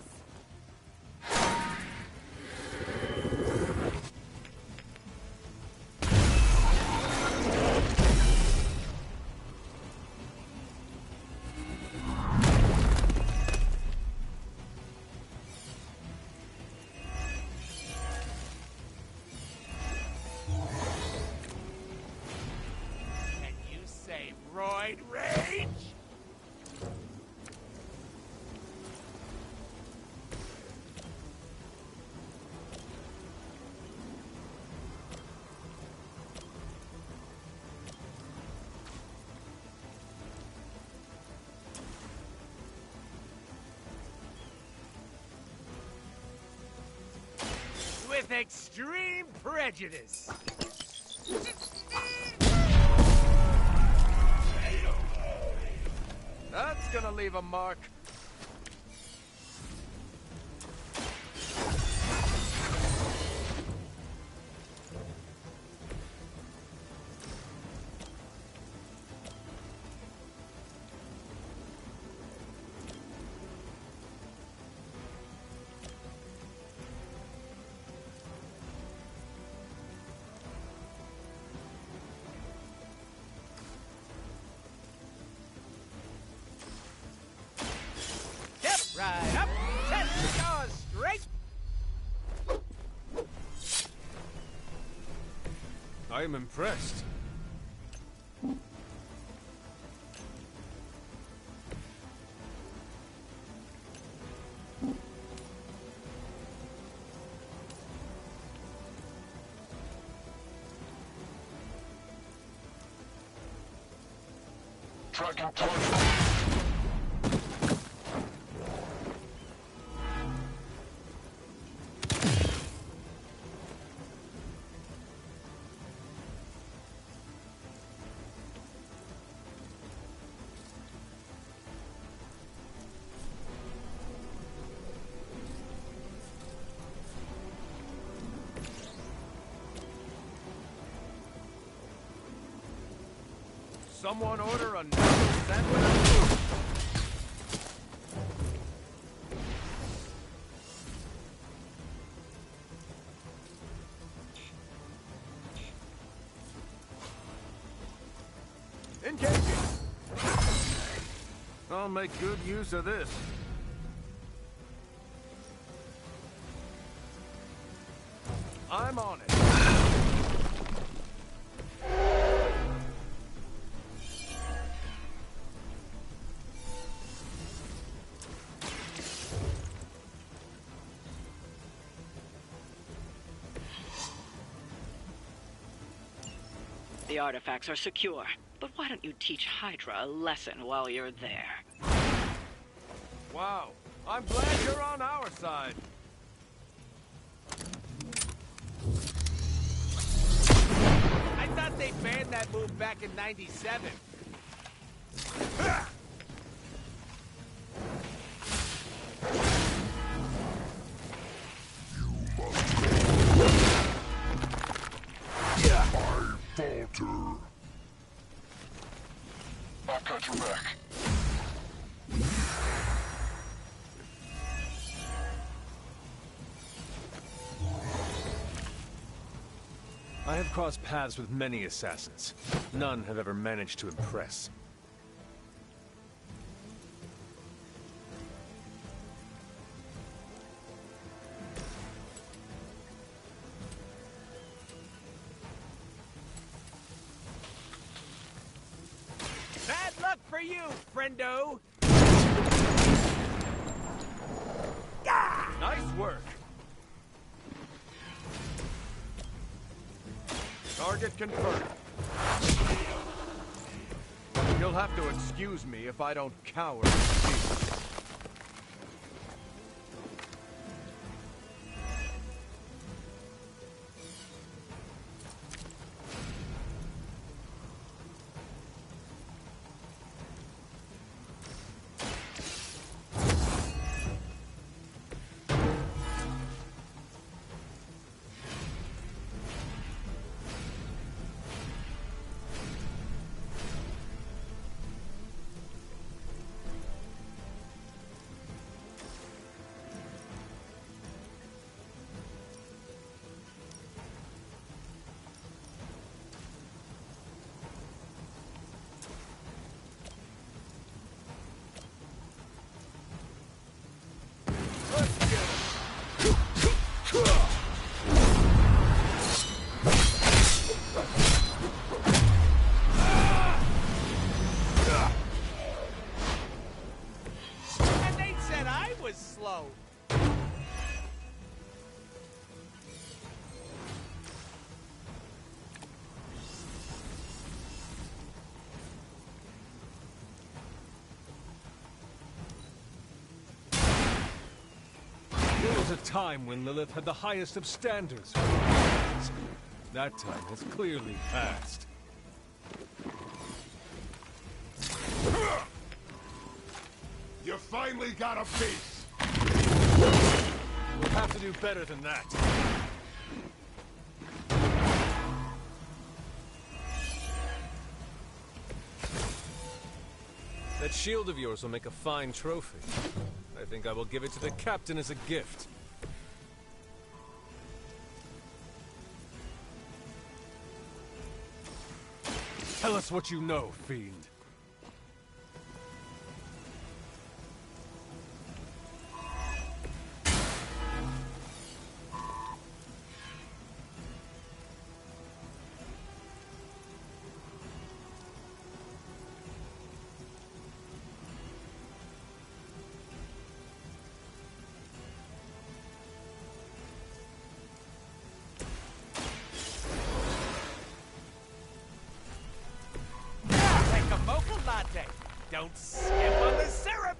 with extreme prejudice. That's gonna leave a mark. Right up, test the jaws straight. I am impressed. Tracking target. Someone order a knuckle sandwich. Engaging. I'll make good use of this. I'm on it. The artifacts are secure, but why don't you teach Hydra a lesson while you're there? Wow, I'm glad you're on our side. I thought they banned that move back in '97. Falter. I've got your back. I have crossed paths with many assassins. None have ever managed to impress. Bad luck for you, friendo. Nice work. Target confirmed. You'll have to excuse me if I don't cower in defeat. There was a time when Lilith had the highest of standards for her minions. That time has clearly passed. You finally got a piece! We'll have to do better than that. That shield of yours will make a fine trophy. I think I will give it to the captain as a gift. Tell us what you know, fiend. Don't skip on the syrup!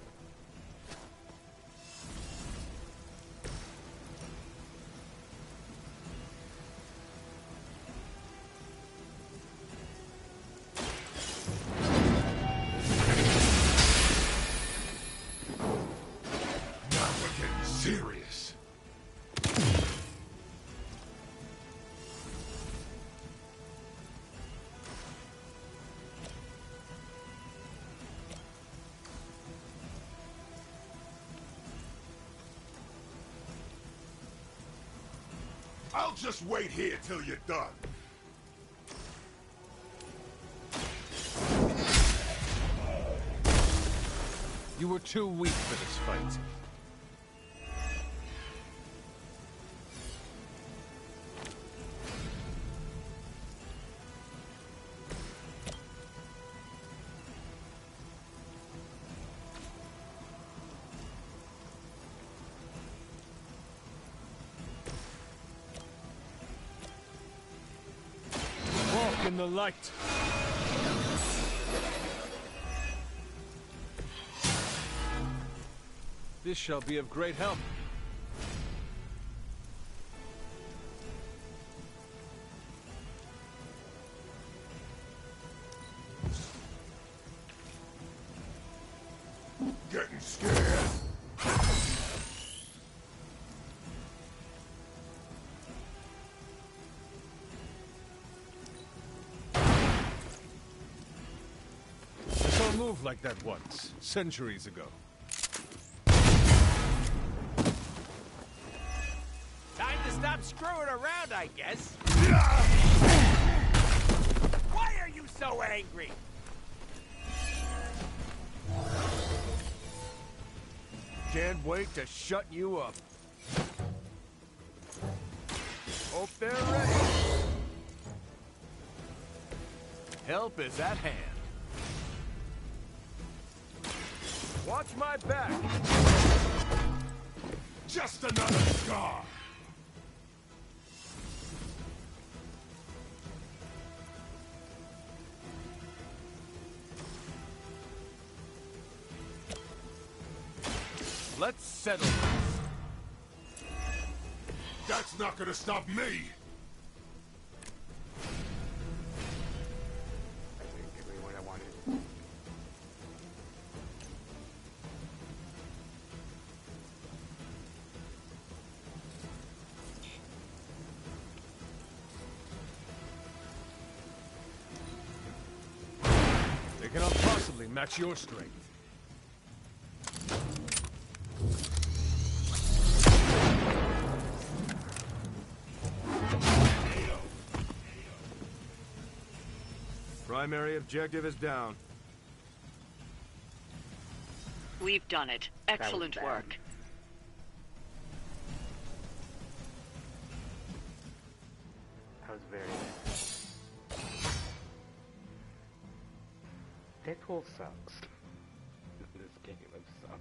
Now we're getting serious. I'll just wait here till you're done. You were too weak for this fight. Walk in the light. This shall be of great help. Getting scared. I saw a move like that once, centuries ago. Time to stop screwing around, I guess. Why are you so angry? Can't wait to shut you up. Hope they're ready. Help is at hand. Watch my back. Just another scar. Let's settle this. That's not gonna stop me. Give me what I wanted. They cannot possibly match your strength. Primary objective is down. We've done it. Excellent bad. work. That was very nice. Deadpool sucks. This game, I'm sorry.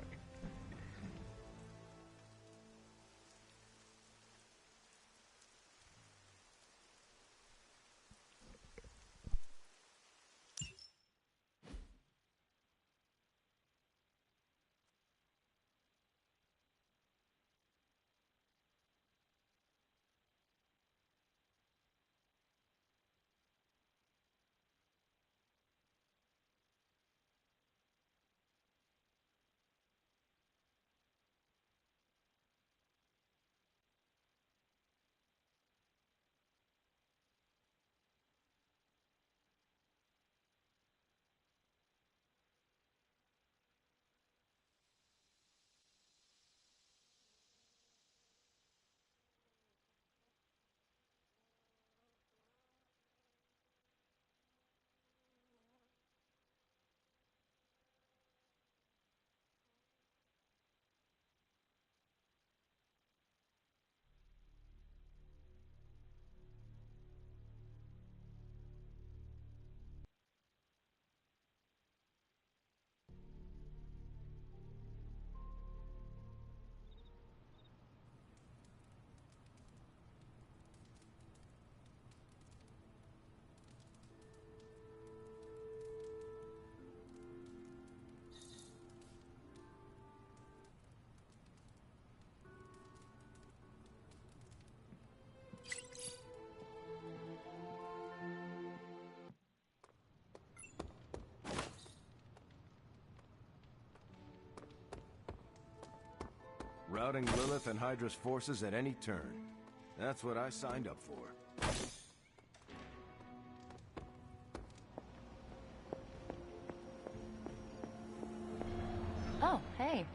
routing Lilith and Hydra's forces at any turn. That's what I signed up for. Oh, hey.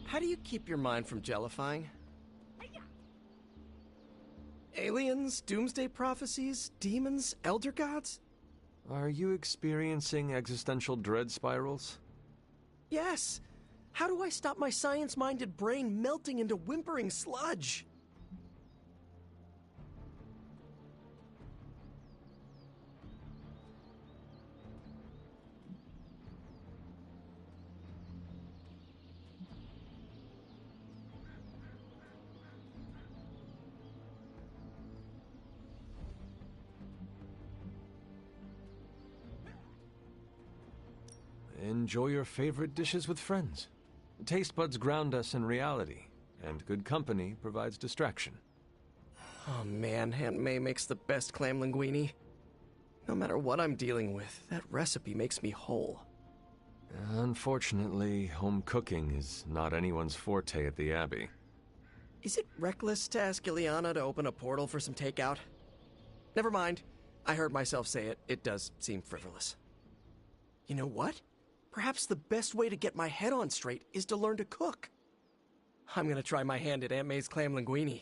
How do you keep your mind from jellifying? Aliens, doomsday prophecies, demons, elder gods? Are you experiencing existential dread spirals? Yes! How do I stop my science-minded brain melting into whimpering sludge? Enjoy your favorite dishes with friends. Taste buds ground us in reality, and good company provides distraction. Oh man, Aunt May makes the best clam linguine. No matter what I'm dealing with, that recipe makes me whole. Unfortunately, home cooking is not anyone's forte at the Abbey. Is it reckless to ask Ileana to open a portal for some takeout? Never mind. I heard myself say it. It does seem frivolous. You know what? Perhaps the best way to get my head on straight is to learn to cook. I'm gonna try my hand at Aunt May's clam linguine.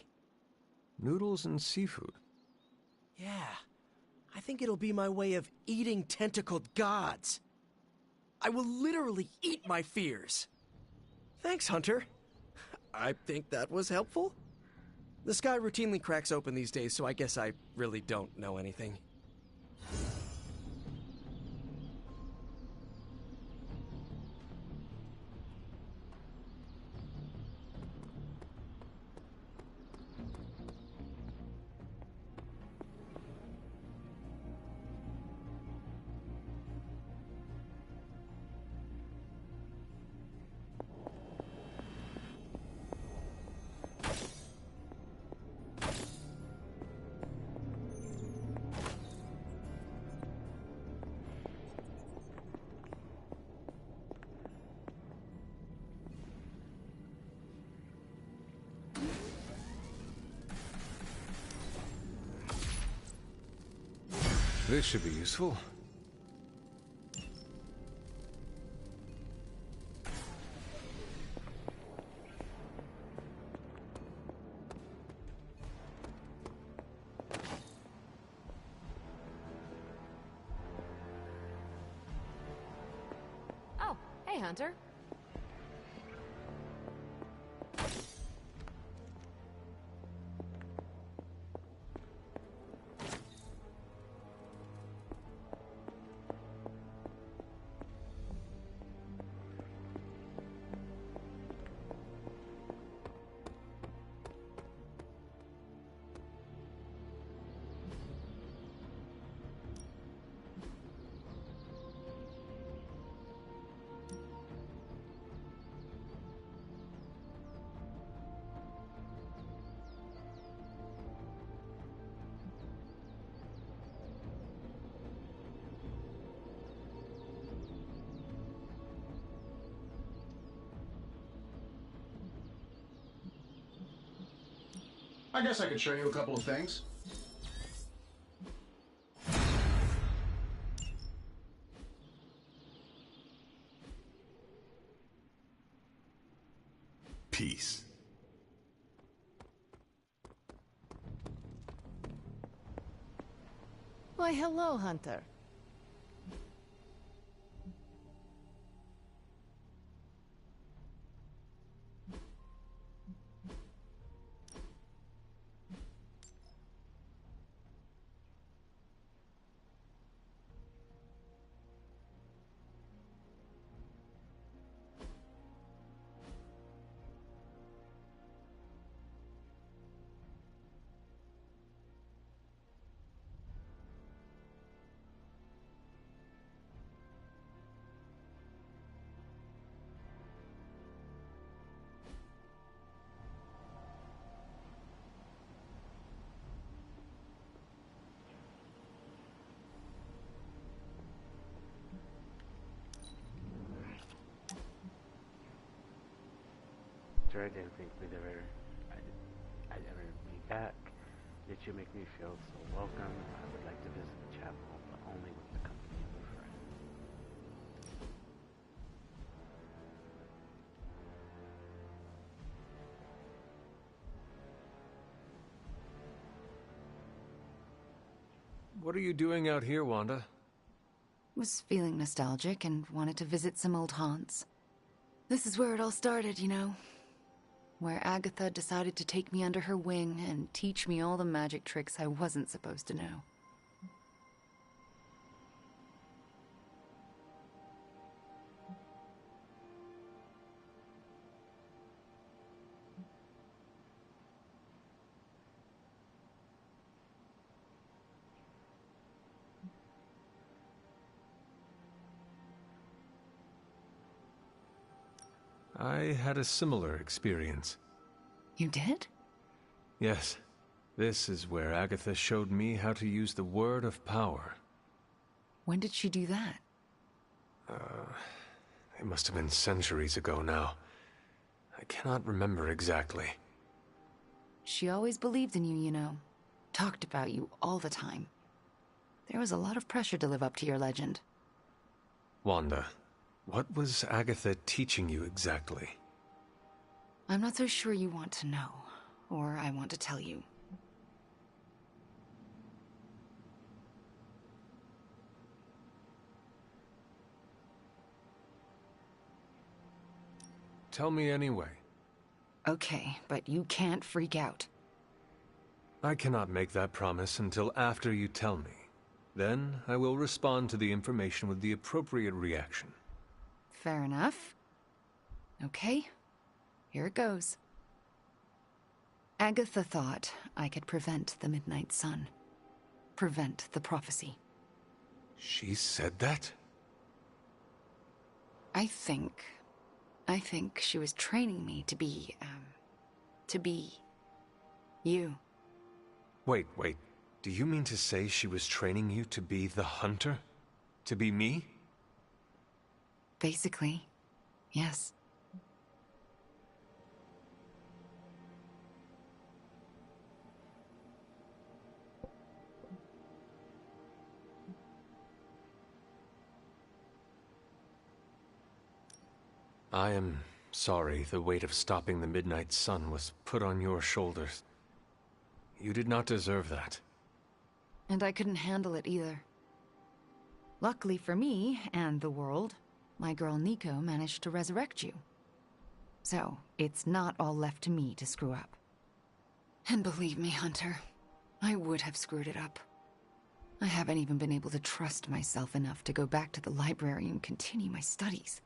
Noodles and seafood. Yeah, I think it'll be my way of eating tentacled gods. I will literally eat my fears. Thanks, Hunter. I think that was helpful. The sky routinely cracks open these days, so I guess I really don't know anything. This should be useful. Oh, hey, Hunter. I guess I could show you a couple of things. Peace. Why, hello, Hunter. Sure, I didn't think I'd ever be back. Yet you make me feel so welcome. I would like to visit the chapel, but only with the company of a friend. What are you doing out here, Wanda? Was feeling nostalgic and wanted to visit some old haunts. This is where it all started, you know. Where Agatha decided to take me under her wing and teach me all the magic tricks I wasn't supposed to know. I had a similar experience. You did? Yes. This is where Agatha showed me how to use the word of power. When did she do that? It must have been centuries ago now. I cannot remember exactly. She always believed in you, you know. Talked about you all the time. There was a lot of pressure to live up to your legend. Wanda, what was Agatha teaching you exactly? I'm not so sure you want to know, or I want to tell you. Tell me anyway. Okay, but you can't freak out. I cannot make that promise until after you tell me. Then I will respond to the information with the appropriate reaction. Fair enough. Okay, here it goes. Agatha thought I could prevent the Midnight Sun. Prevent the prophecy. She said that? I think she was training me to be you. Wait. Do you mean to say she was training you to be the Hunter? To be me? Basically, yes. I am sorry the weight of stopping the Midnight Sun was put on your shoulders. You did not deserve that. And I couldn't handle it either. Luckily for me, and the world, my girl Nico managed to resurrect you. So, it's not all left to me to screw up. And believe me, Hunter, I would have screwed it up. I haven't even been able to trust myself enough to go back to the library and continue my studies.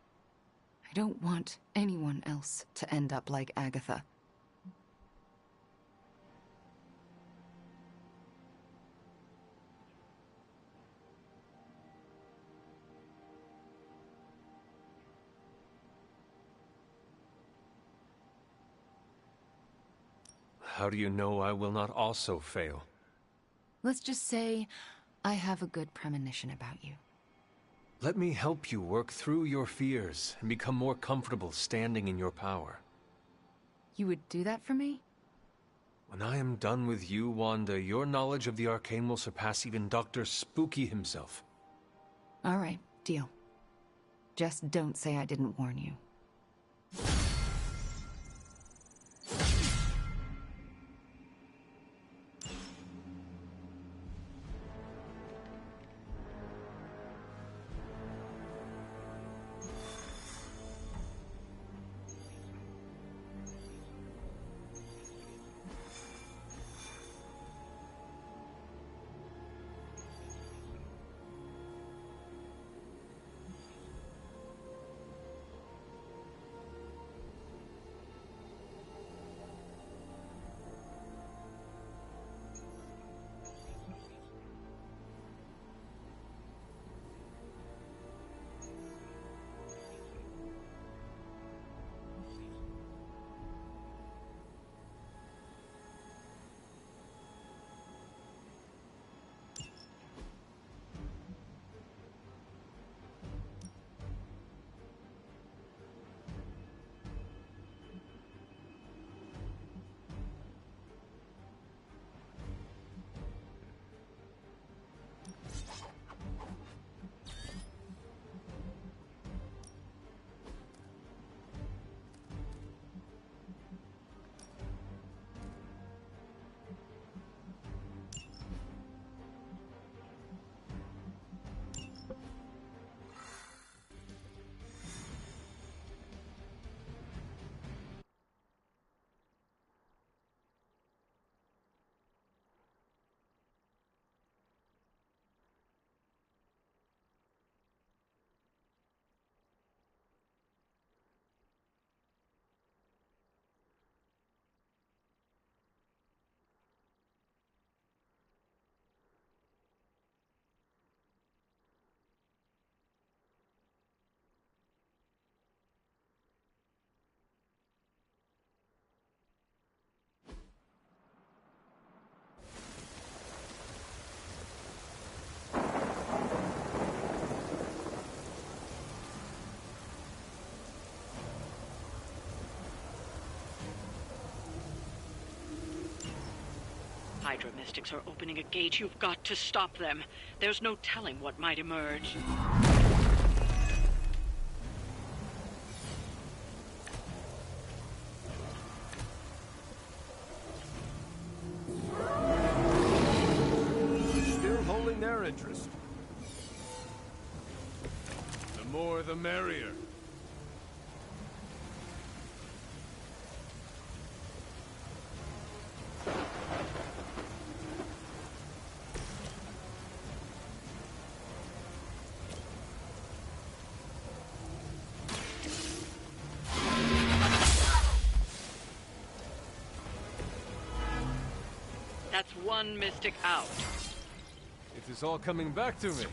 I don't want anyone else to end up like Agatha. How do you know I will not also fail? Let's just say I have a good premonition about you. Let me help you work through your fears and become more comfortable standing in your power. You would do that for me? When I am done with you, Wanda, your knowledge of the arcane will surpass even Dr. Spooky himself. All right, deal. Just don't say I didn't warn you. Hydra mystics are opening a gate. You've got to stop them. There's no telling what might emerge. Still holding their interest. The more the merrier. That's one mystic out. It is all coming back to me.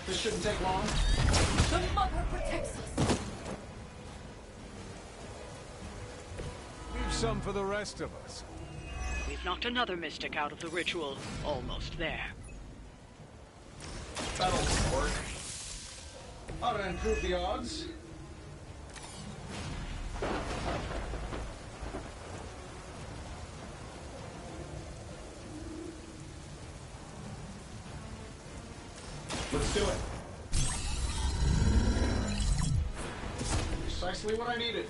This shouldn't take long. The mother protects us. Leave some for the rest of us. We've knocked another mystic out of the ritual. Almost there. That'll work. Ought to improve the odds. Let's do it. Precisely what I needed.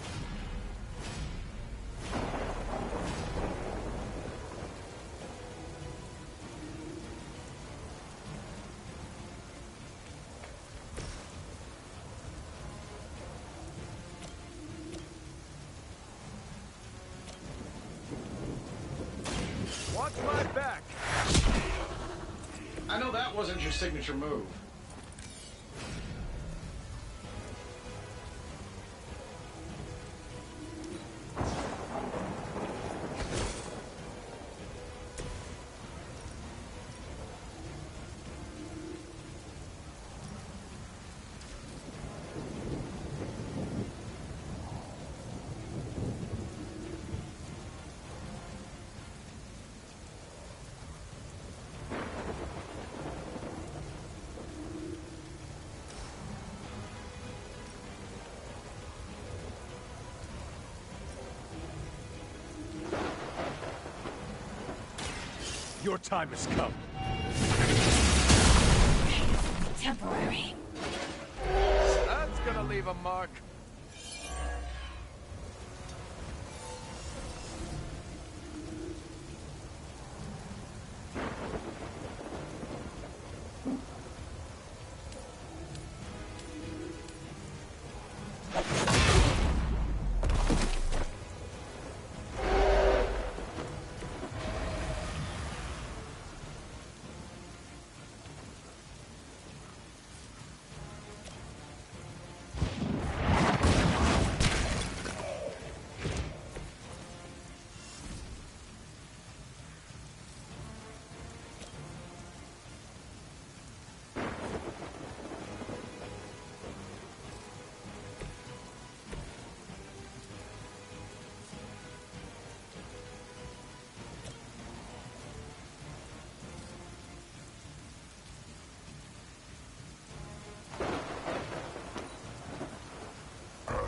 Watch my back. I know that wasn't your signature move. Your time has come. Temporary. That's gonna leave a mark.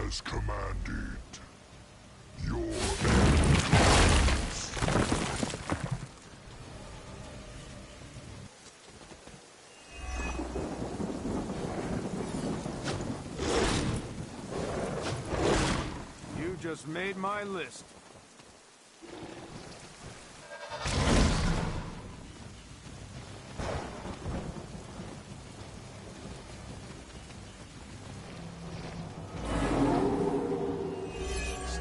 As commanded, your end You just made my list.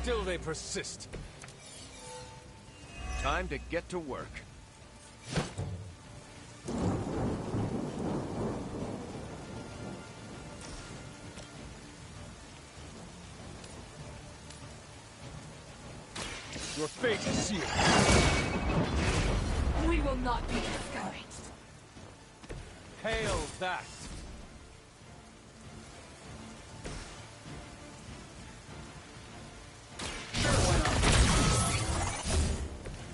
Still they persist. Time to get to work. Your fate is sealed. We will not be discouraged. Hail that!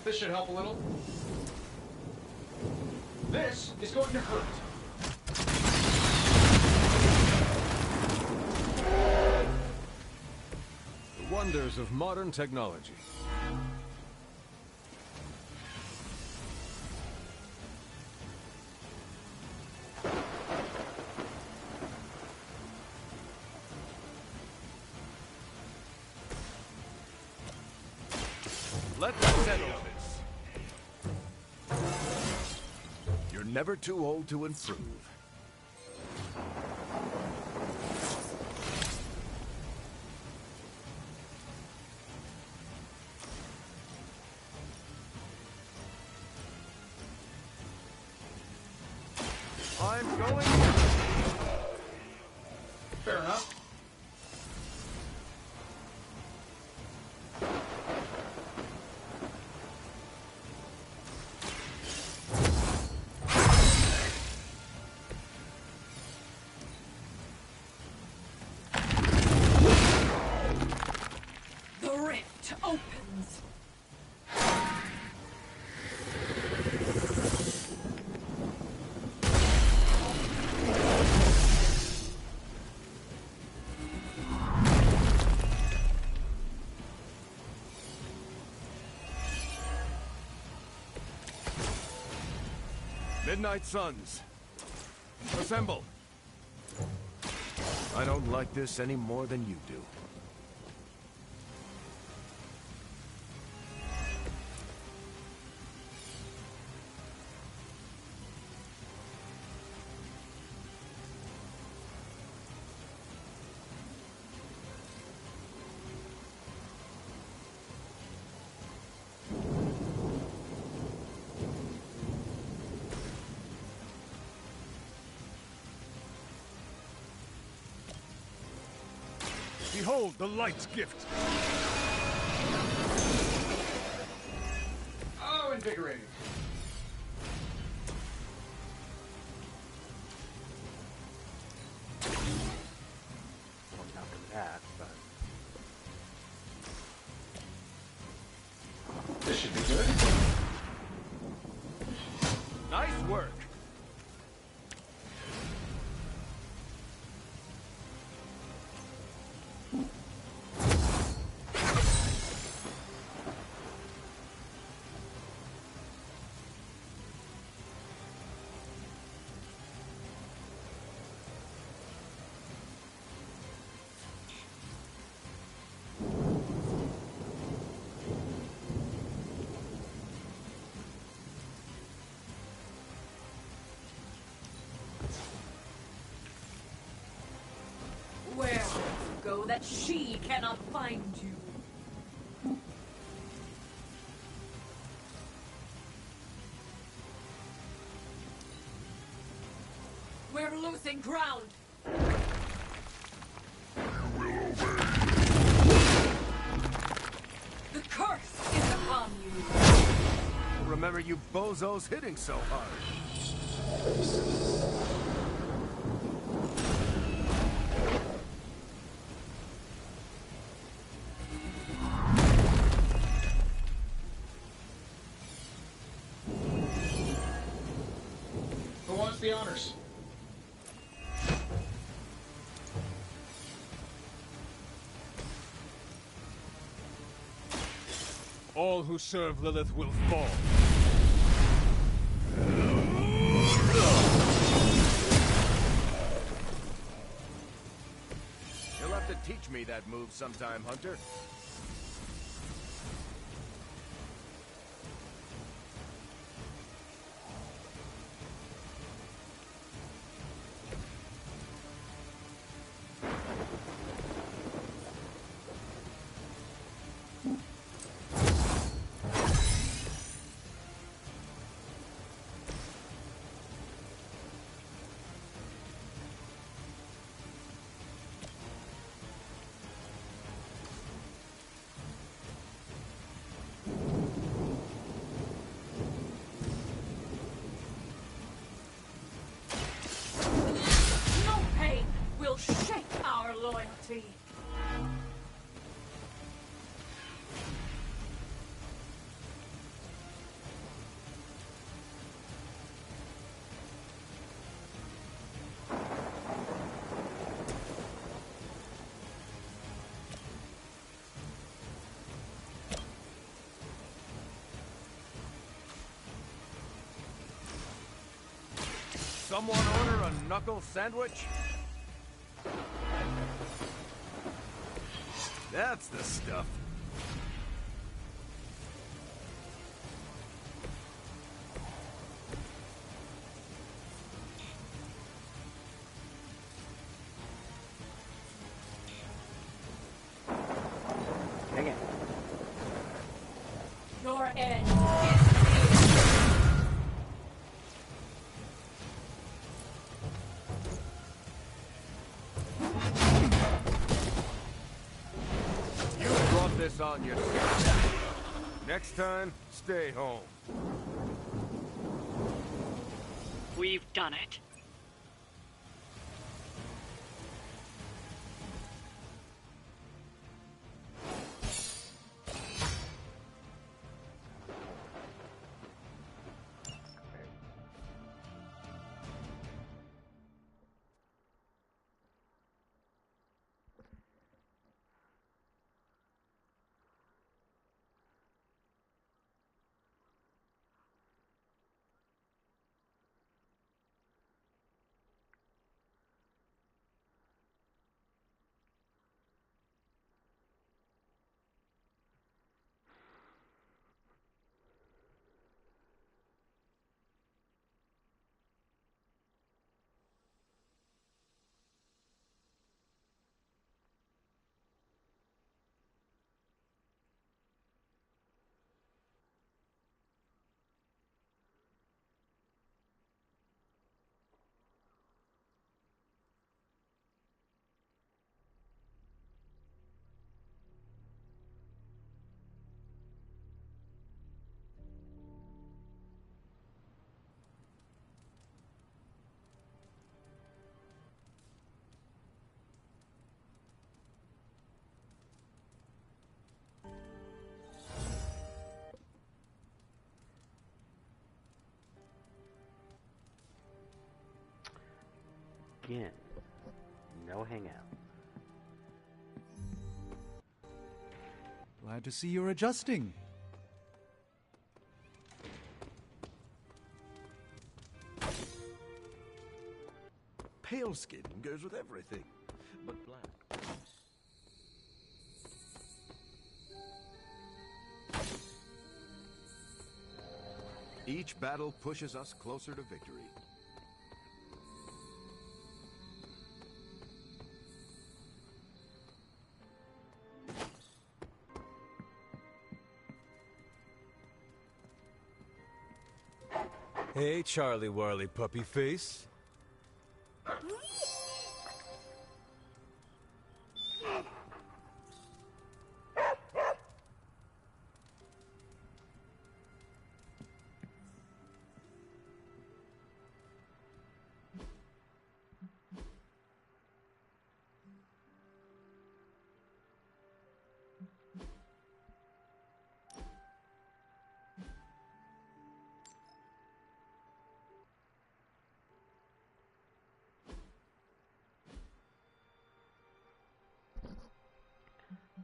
This should help a little. This is going to hurt. The wonders of modern technology. Let's settle this. You're never too old to improve. I'm going. Fair enough. The rift opens. Midnight Suns. Assemble. I don't like this any more than you do. Behold the light's gift. Oh, invigorating. Well, not for that, but This should be good. Nice work. that she cannot find you. We're losing ground. The curse is upon you. Remember you bozos hitting so hard. Who wants the honors? All who serve Lilith will fall. You'll have to teach me that move sometime, Hunter. No pain will shake our loyalty. Someone order a knuckle sandwich? That's the stuff. Dang it. Your end is near. You brought this on yourself. Next time, stay home. We've done it. Again, no hangout. Glad to see you're adjusting. Pale skin goes with everything, but black. Each battle pushes us closer to victory. Hey, Charlie Warley puppy face.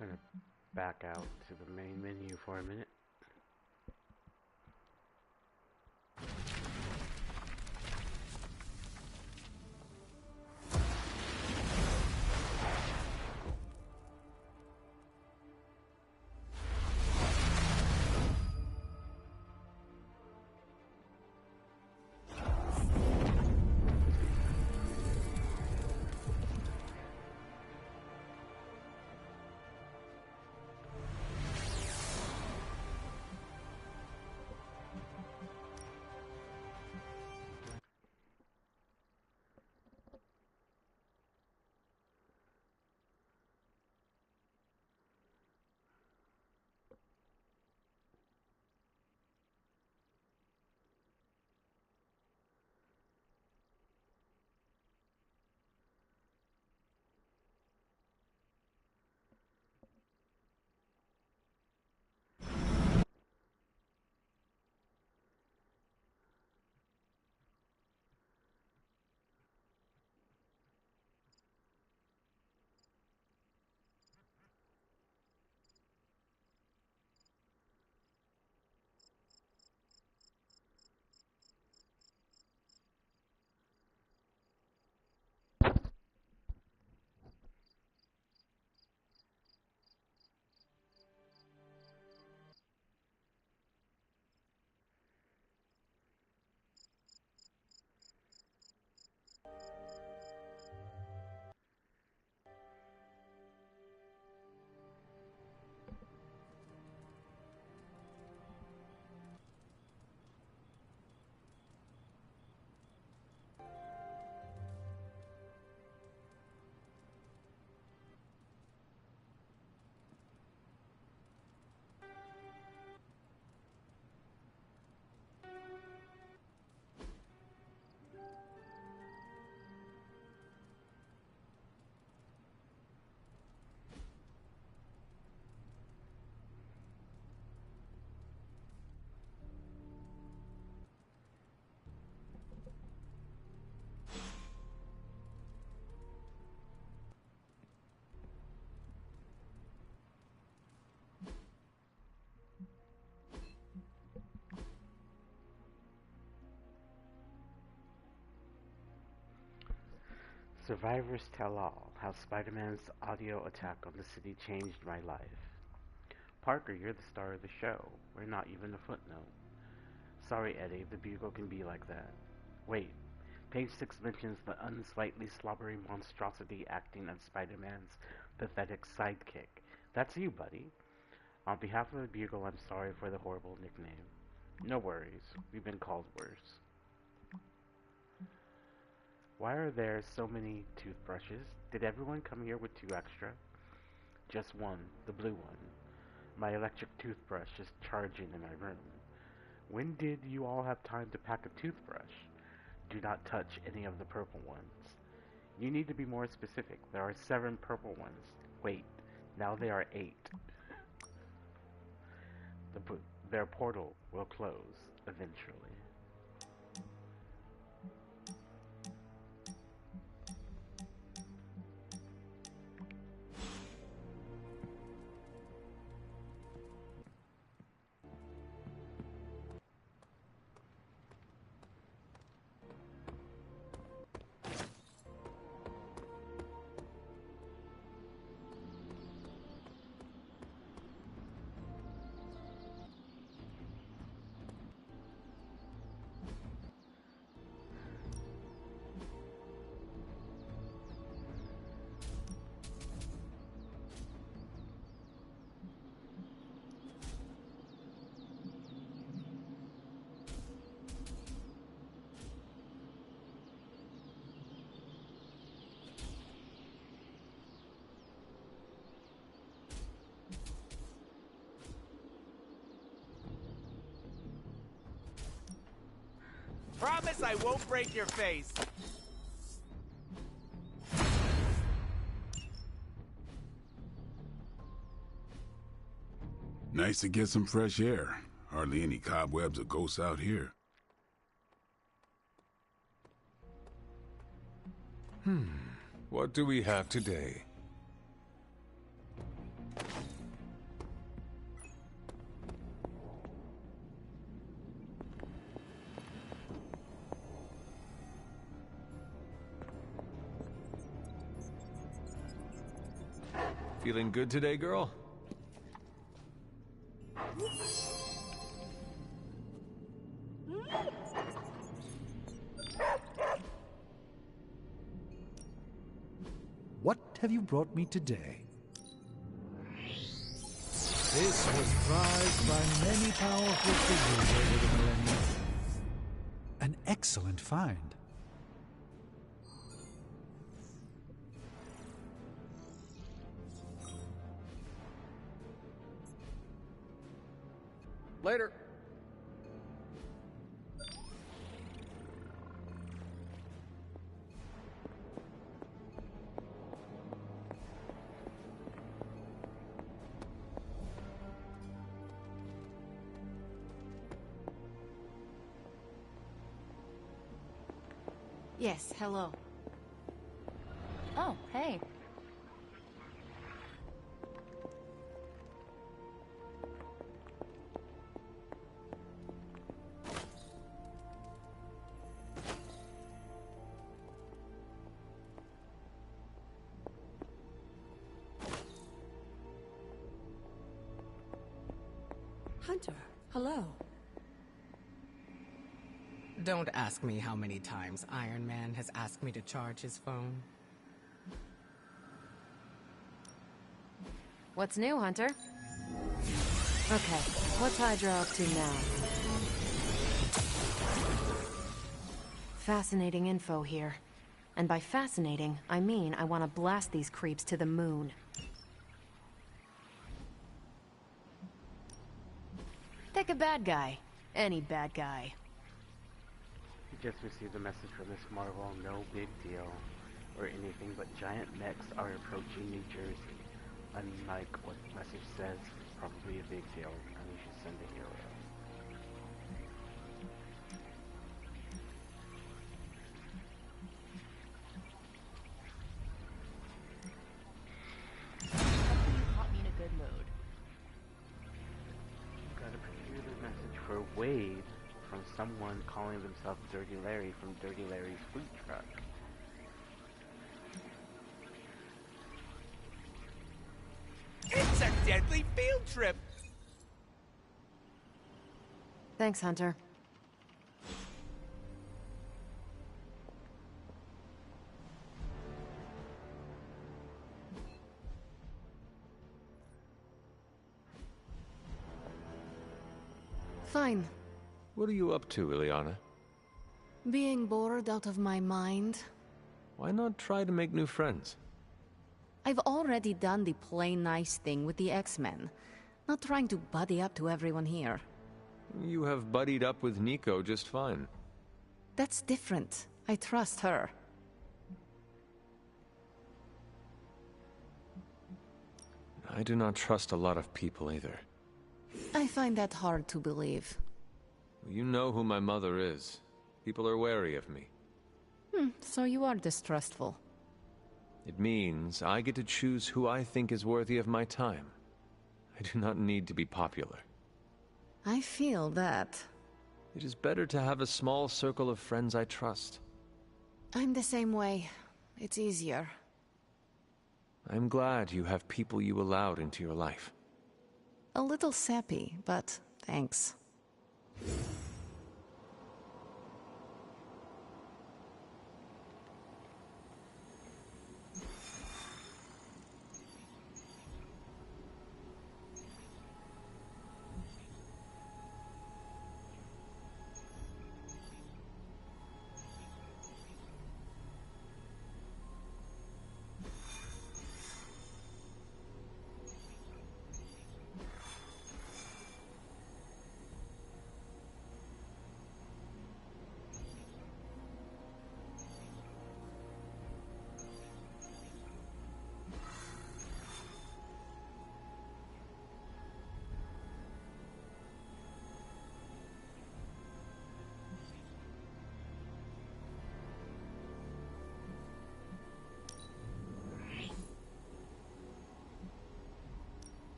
I'm gonna back out to the main menu for a minute. Survivors tell all how Spider-Man's audio attack on the city changed my life. Parker, you're the star of the show. We're not even a footnote. Sorry, Eddie, the Bugle can be like that. Wait, page 6 mentions the unslightly slobbery monstrosity acting as Spider-Man's pathetic sidekick. That's you, buddy. On behalf of the Bugle, I'm sorry for the horrible nickname. No worries, we've been called worse. Why are there so many toothbrushes? Did everyone come here with 2 extra? Just one, the blue one. My electric toothbrush is charging in my room. When did you all have time to pack a toothbrush? Do not touch any of the purple ones. You need to be more specific. There are 7 purple ones. Wait, now there are 8. Their portal will close eventually. Promise I won't break your face. Nice to get some fresh air. Hardly any cobwebs or ghosts out here. What do we have today? Feeling good today, girl? What have you brought me today? This was prized by many powerful figures over the millennia. An excellent find. Later. Yes, hello. Oh, hey. Hunter, hello. Don't ask me how many times Iron Man has asked me to charge his phone. What's new, Hunter? Okay, what's Hydra up to now? Fascinating info here. And by fascinating, I mean I want to blast these creeps to the moon. Take a bad guy. Any bad guy. You just received a message from Miss Marvel, no big deal, or anything but giant mechs are approaching New Jersey. Unlike what the message says, probably a big deal, and you should send a hero. You caught me in a good mood. Got a particular message for Wade from someone calling themselves Dirty Larry from Dirty Larry's food truck. It's a deadly field trip! Thanks, Hunter. Fine. What are you up to, Ileana? Being bored out of my mind. Why not try to make new friends? I've already done the plain nice thing with the X-Men. Not trying to buddy up to everyone here. You have buddied up with Nico just fine. That's different. I trust her. I do not trust a lot of people either. I find that hard to believe. You know who my mother is. People are wary of me. So you are distrustful. It means I get to choose who I think is worthy of my time. I do not need to be popular. I feel that. It is better to have a small circle of friends I trust. I'm the same way. It's easier. I'm glad you have people you allowed into your life. A little sappy, but thanks.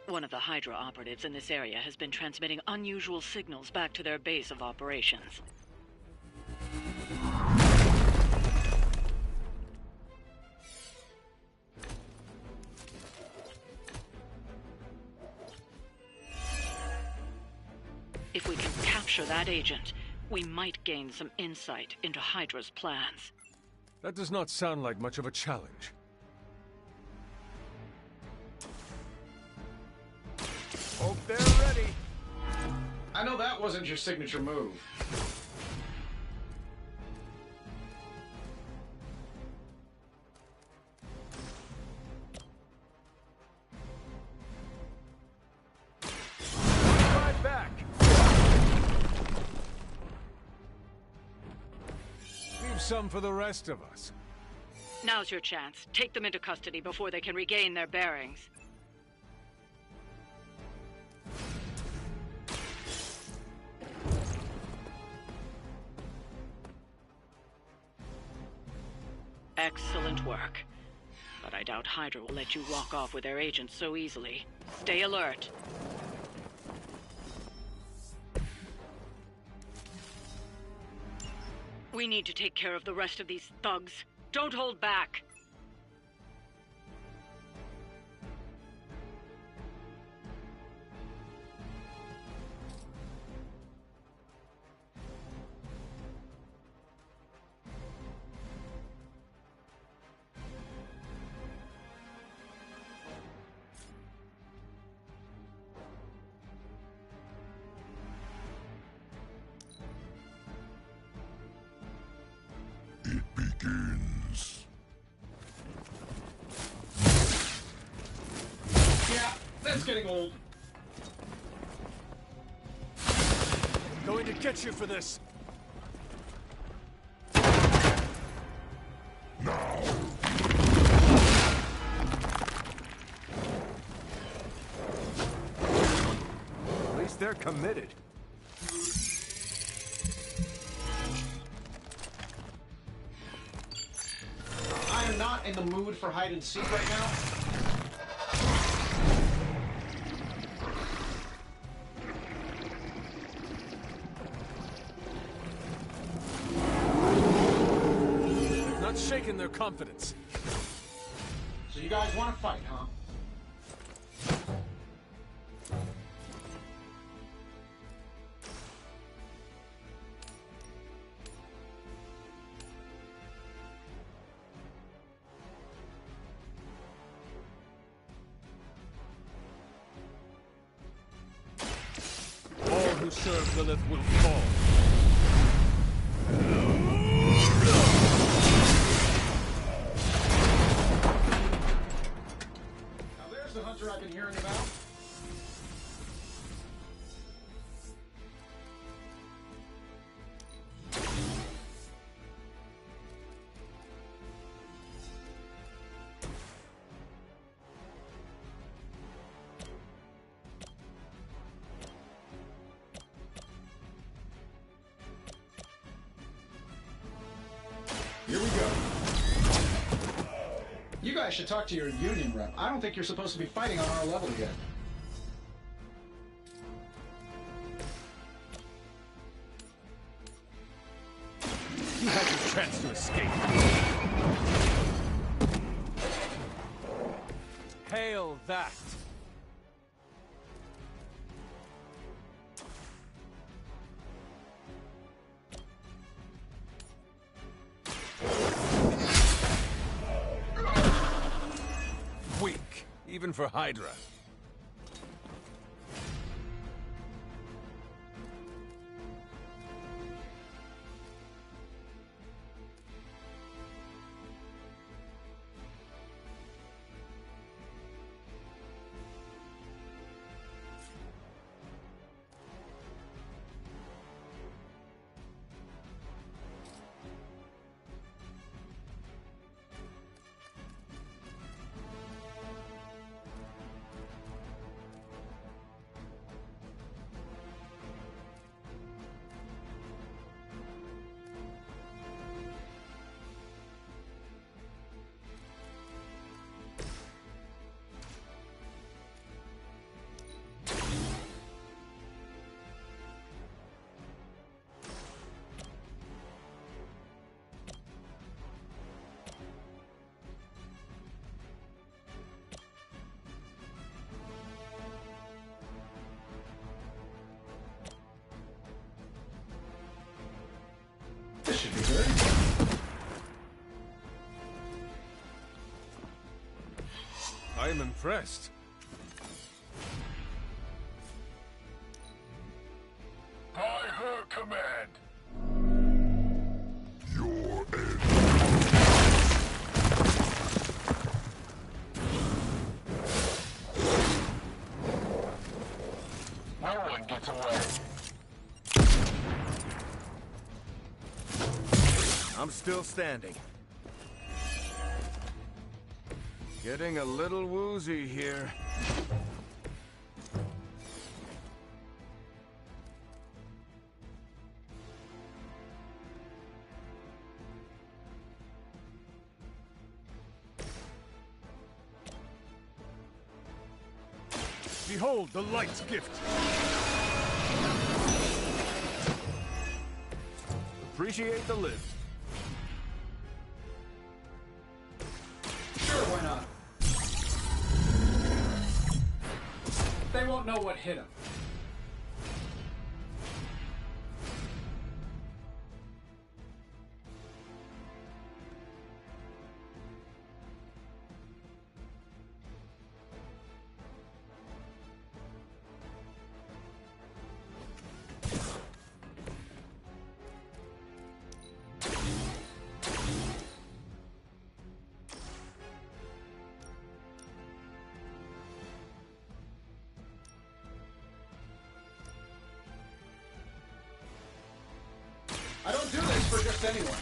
One of the Hydra operatives in this area has been transmitting unusual signals back to their base of operations. If we can capture that agent, we might gain some insight into Hydra's plans. That does not sound like much of a challenge. Hope they're ready. I know that wasn't your signature move. Right back. Leave some for the rest of us. Now's your chance. Take them into custody before they can regain their bearings. Excellent work. But I doubt Hydra will let you walk off with their agents so easily. Stay alert. We need to take care of the rest of these thugs. Don't hold back. Begins. Yeah, that's getting old. Going to get you for this. Now. At least they're committed. I am not in the mood for hide and seek right now. They've not shaken their confidence. So you guys want to fight, huh? All who serve Lilith will fall. Now there's the hunter I've been hearing about. Here we go. You guys should talk to your union rep. I don't think you're supposed to be fighting on our level yet. You had your chance to escape. Hail that! Weak, even for Hydra. This should be good. I am impressed. By her command. Your end. No one gets away. I'm still standing. Getting a little woozy here. Behold the light's gift. Appreciate the lift. Sure, why not? They won't know what hit them. I don't do this for just anyone.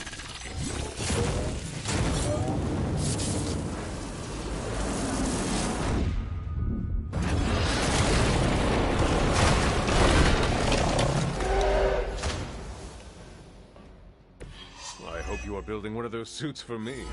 I hope you are building one of those suits for me.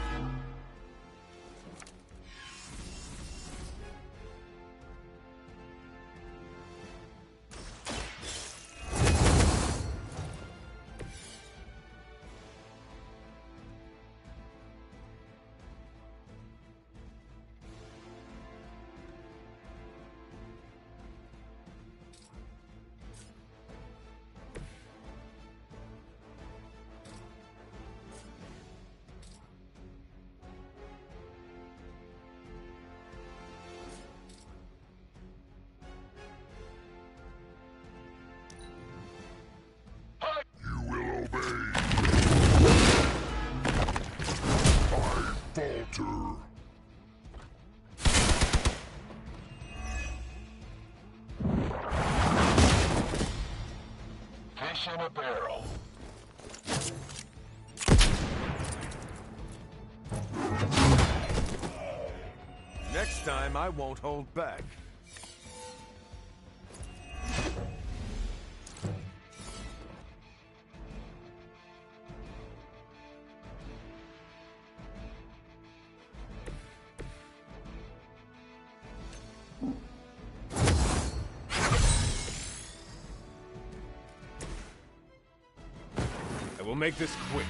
You will obey. I falter. Fish in a barrel. Next time, I won't hold back. I will make this quick.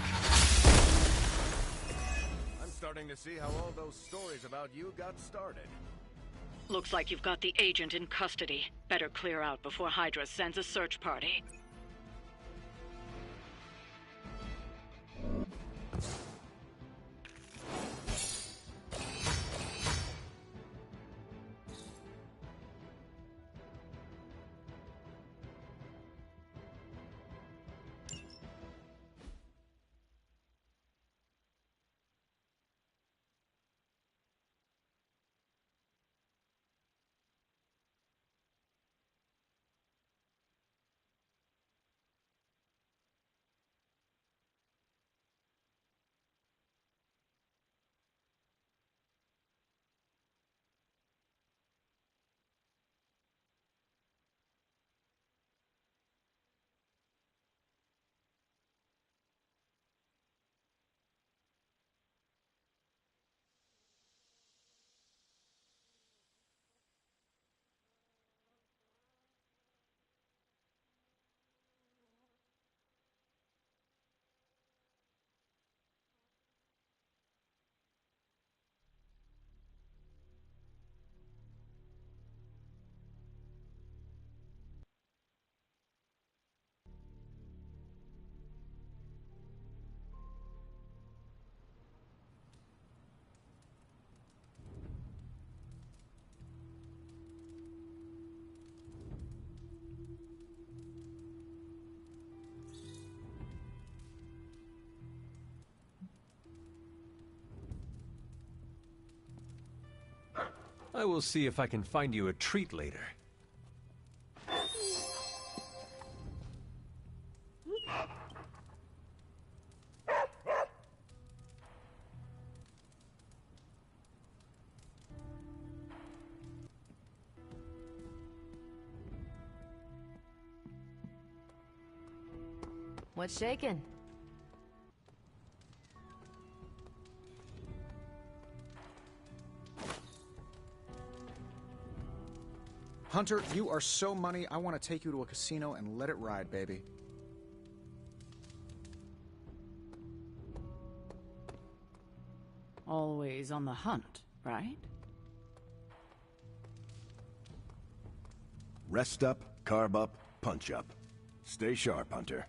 I'm starting to see how all those stories about you got started. Looks like you've got the agent in custody. Better clear out before Hydra sends a search party. I will see if I can find you a treat later. What's shaking? Hunter, you are so money, I want to take you to a casino and let it ride, baby. Always on the hunt, right? Rest up, carb up, punch up. Stay sharp, Hunter.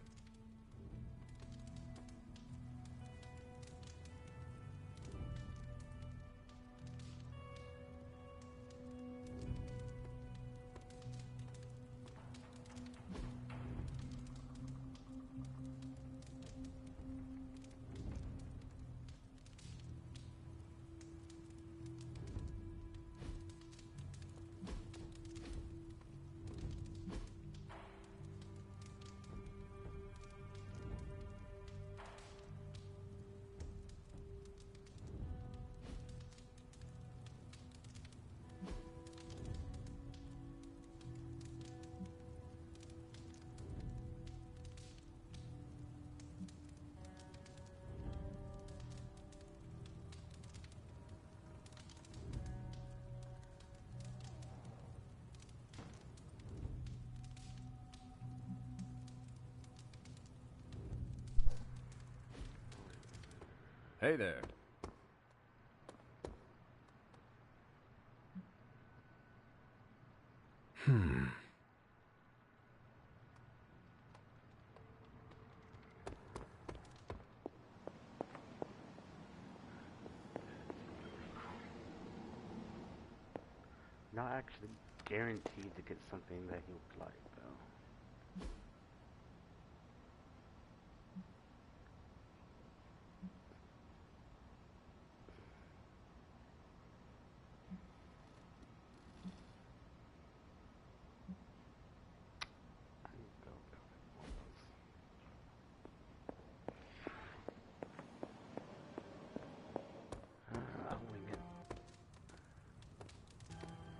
Hey there. Not actually guaranteed to get something that he would like, though.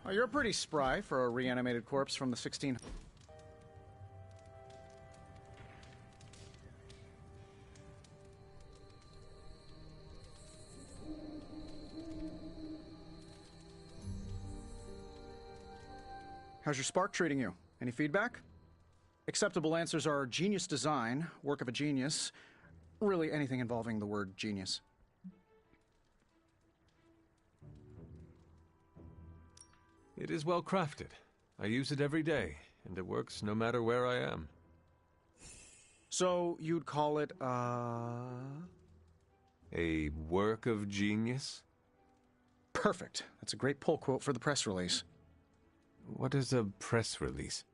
Oh, you're pretty spry for a reanimated corpse from the 16... How's your spark treating you? Any feedback? Acceptable answers are genius design, work of a genius, really anything involving the word genius. It is well crafted. I use it every day, and it works no matter where I am. So you'd call it, A work of genius? Perfect. That's a great pull quote for the press release. What is a press release?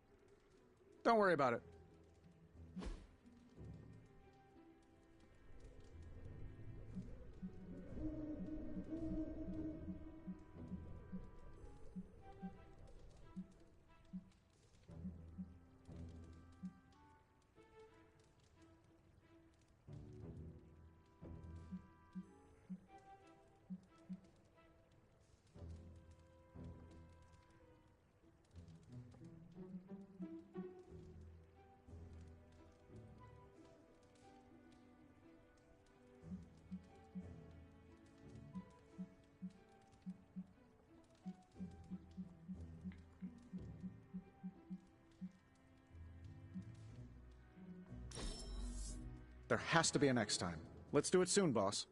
Don't worry about it. There has to be a next time. Let's do it soon, boss.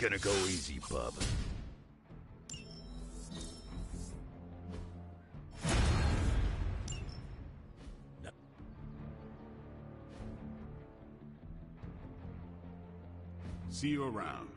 ain't gonna go easy, bub. See you around.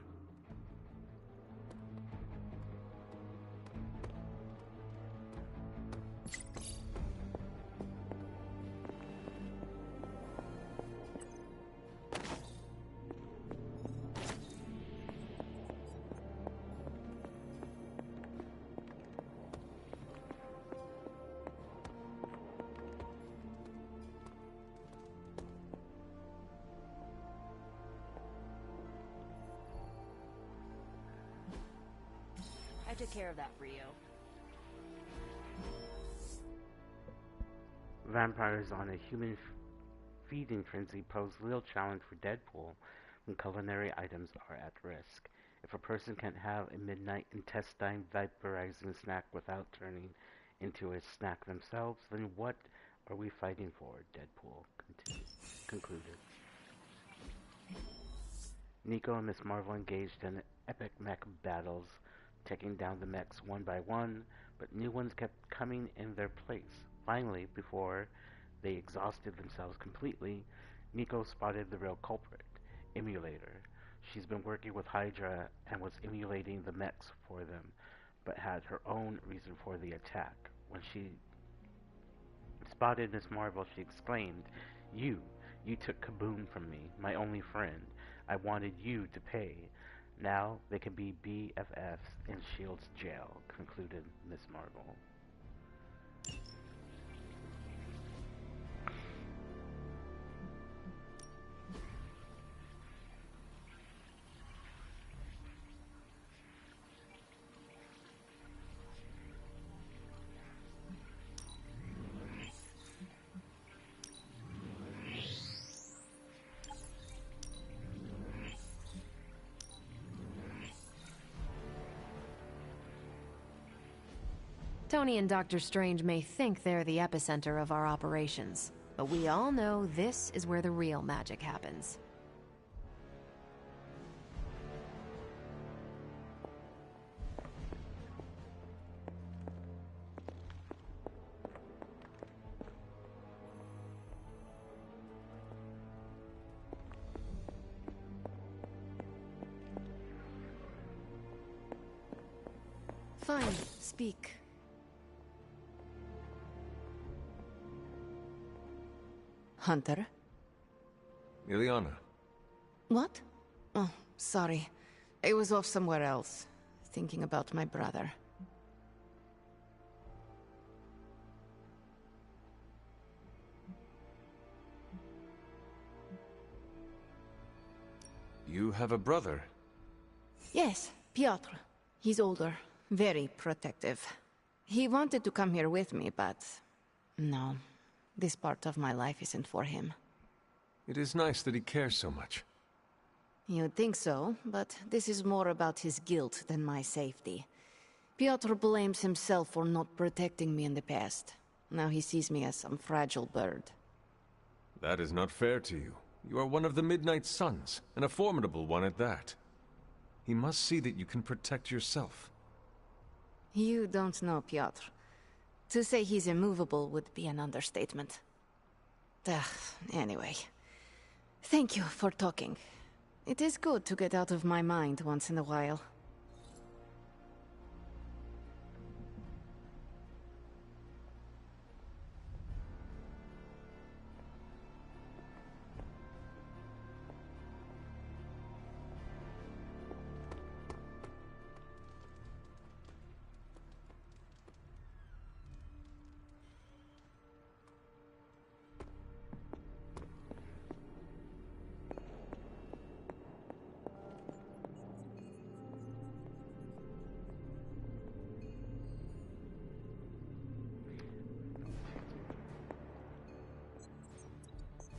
I took care of that for you. Vampires on a human feeding frenzy pose little challenge for Deadpool when culinary items are at risk. If a person can't have a midnight intestine vaporizing snack without turning into a snack themselves, then what are we fighting for? Deadpool concluded. Nico and Miss Marvel engaged in epic mech battles, taking down the mechs one by one, but new ones kept coming in their place. Finally, before they exhausted themselves completely, Nico spotted the real culprit, Emulator. She's been working with Hydra and was emulating the mechs for them, but had her own reason for the attack. When she spotted Miss Marvel, she exclaimed, You took Kaboom from me, my only friend. I wanted you to pay. Now they can be BFFs in S.H.I.E.L.D.'s jail, concluded Miss Marvel. Tony and Dr. Strange may think they're the epicenter of our operations, but we all know this is where the real magic happens. Fine, speak. Hunter? Ileana. What? Oh, sorry. I was off somewhere else, thinking about my brother. You have a brother? Yes, Piotr. He's older, very protective. He wanted to come here with me, but no. This part of my life isn't for him. It is nice that he cares so much. You'd think so, but this is more about his guilt than my safety. Piotr blames himself for not protecting me in the past. Now he sees me as some fragile bird. That is not fair to you. You are one of the Midnight Suns, and a formidable one at that. He must see that you can protect yourself. You don't know Piotr. To say he's immovable would be an understatement. Anyway. Thank you for talking. It is good to get out of my mind once in a while.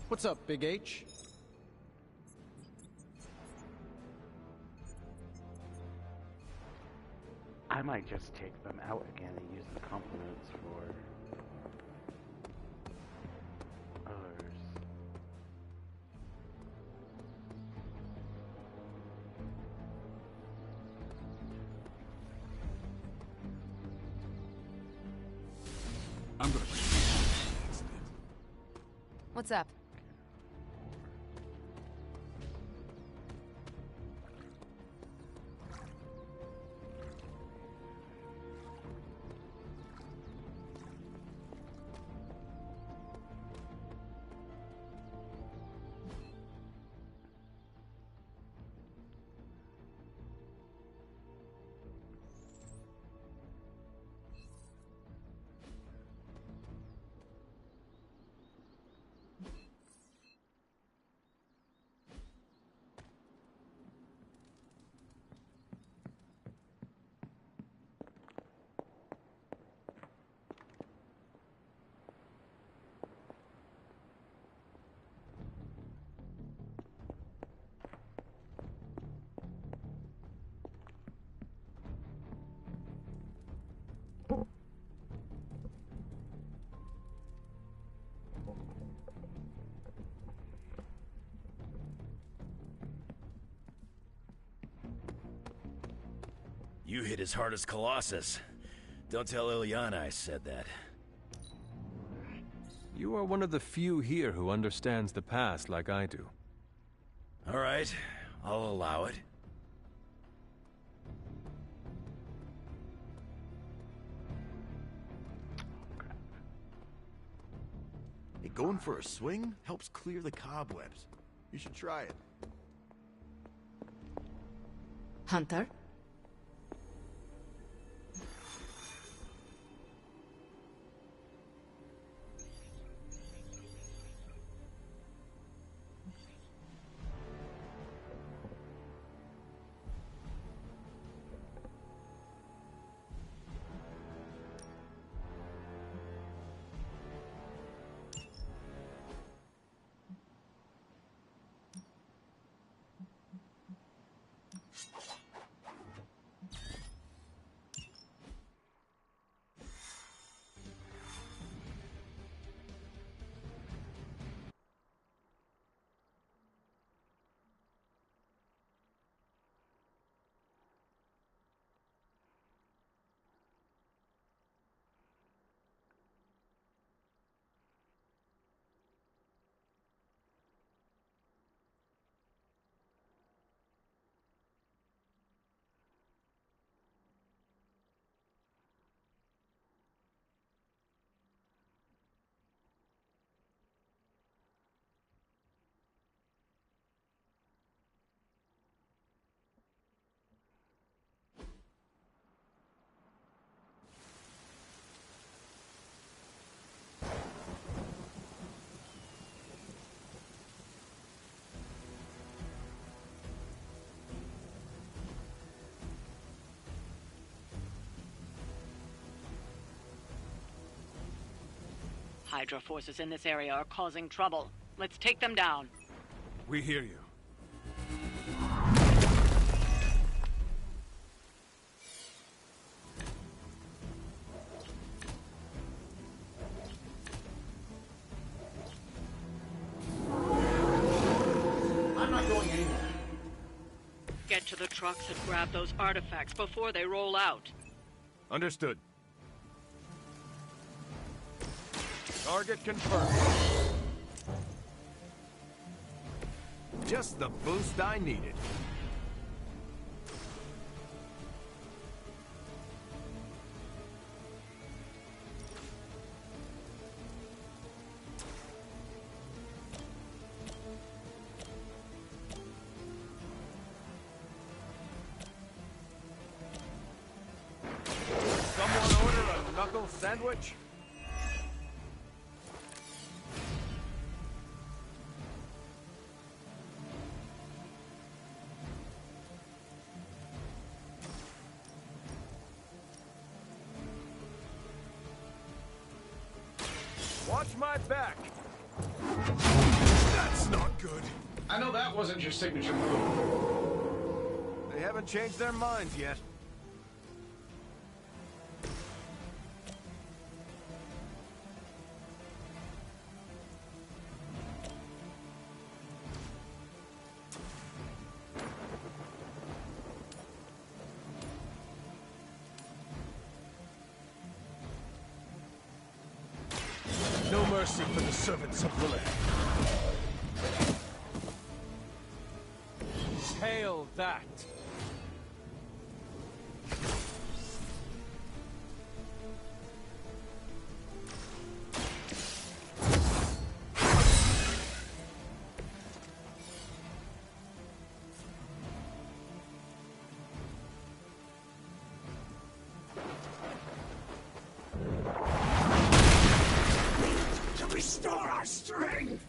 What's up, Big H? I might just take them out again and use the compliments for others. What's up? You hit as hard as Colossus. Don't tell Ilyana I said that. You are one of the few here who understands the past like I do. All right, I'll allow it. Hey, going for a swing helps clear the cobwebs. You should try it. Hunter? Hydra forces in this area are causing trouble. Let's take them down. We hear you. I'm not going anywhere. Get to the trucks and grab those artifacts before they roll out. Understood. Target confirmed. Just the boost I needed. Someone order a knuckle sandwich? Watch my back! That's not good. I know that wasn't your signature move. They haven't changed their minds yet. No mercy. mercy for the servants of Lilith. Hail that! To restore our strength!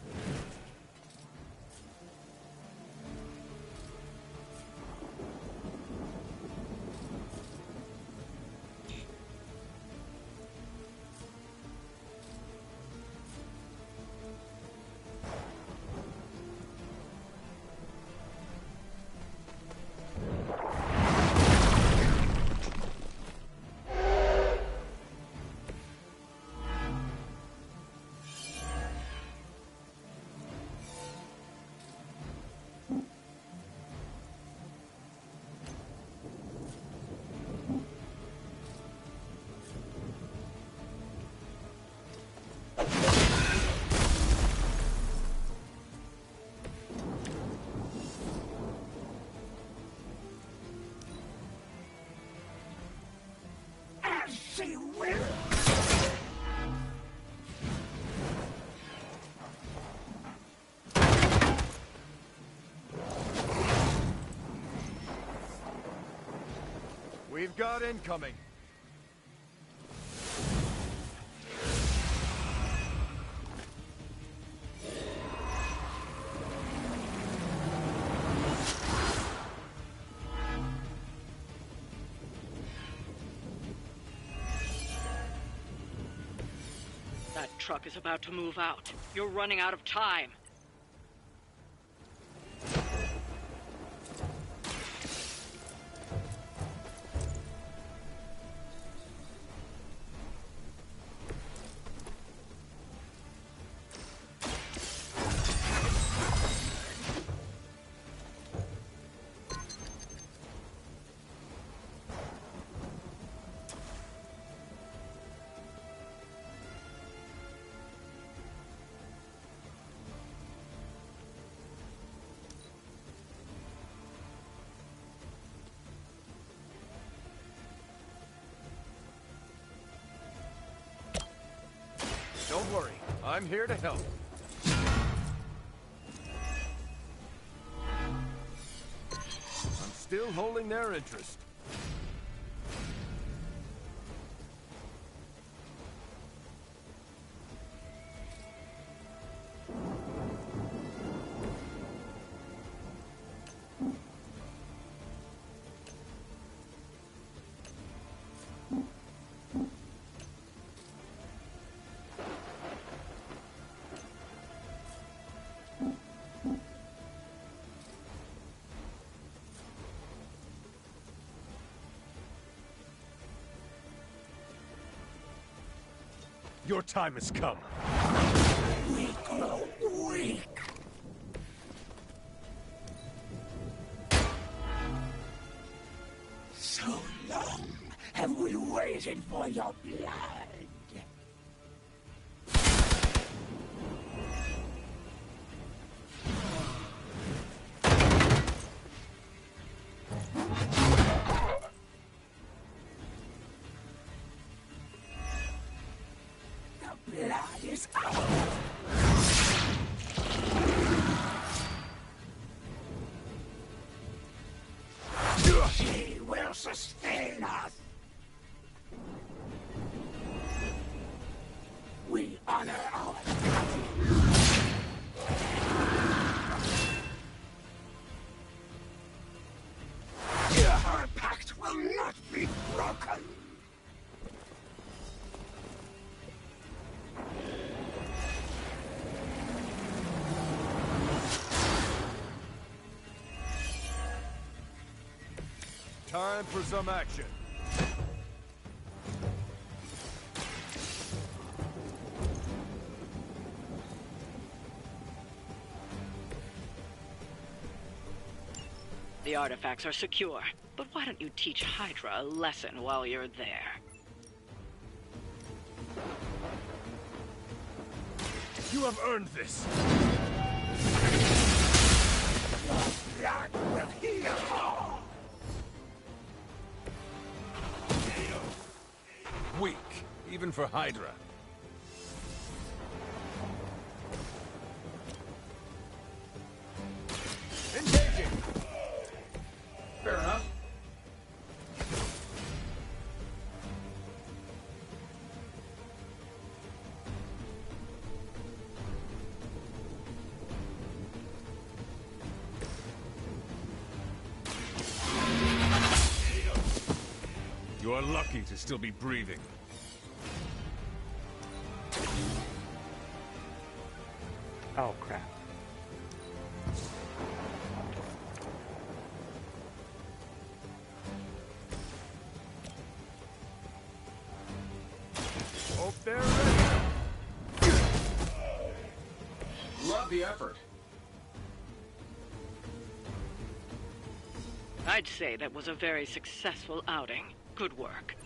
She will! We've got incoming. That truck is about to move out. You're running out of time. Don't worry, I'm here to help. I'm still holding their interest. Your time has come. We grow weak. So long have we waited for your blood. Blood is out. She will sustain us. We honor our Our pact will not be broken. Time for some action. The artifacts are secure, but why don't you teach Hydra a lesson while you're there? You have earned this. That will heal all. Weak, even for Hydra. Engaging. Fair enough. You are lucky to still be breathing. Oh, crap. Hope they're ready. Love the effort. I'd say that was a very successful outing. Good work.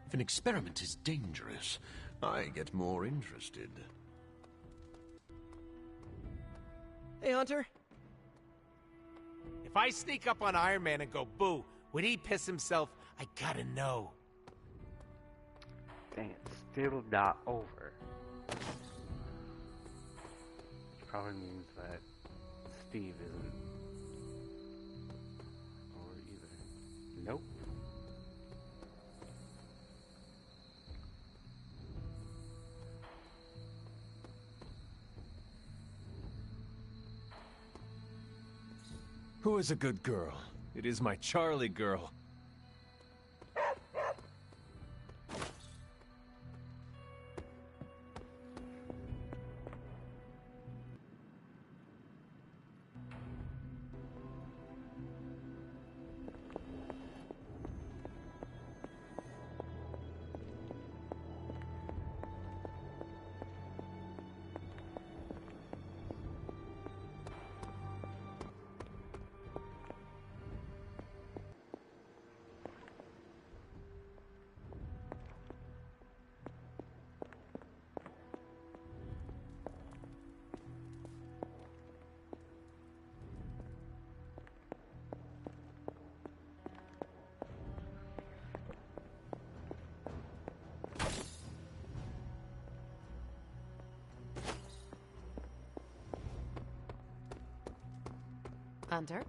If an experiment is dangerous, I get more interested. Hey, Hunter. If I sneak up on Iron Man and go boo, would he piss himself? I gotta know. Dang, it's still not over. Probably means that Steve isn't over either. Nope. Who is a good girl? It is my Charlie girl. Hunter?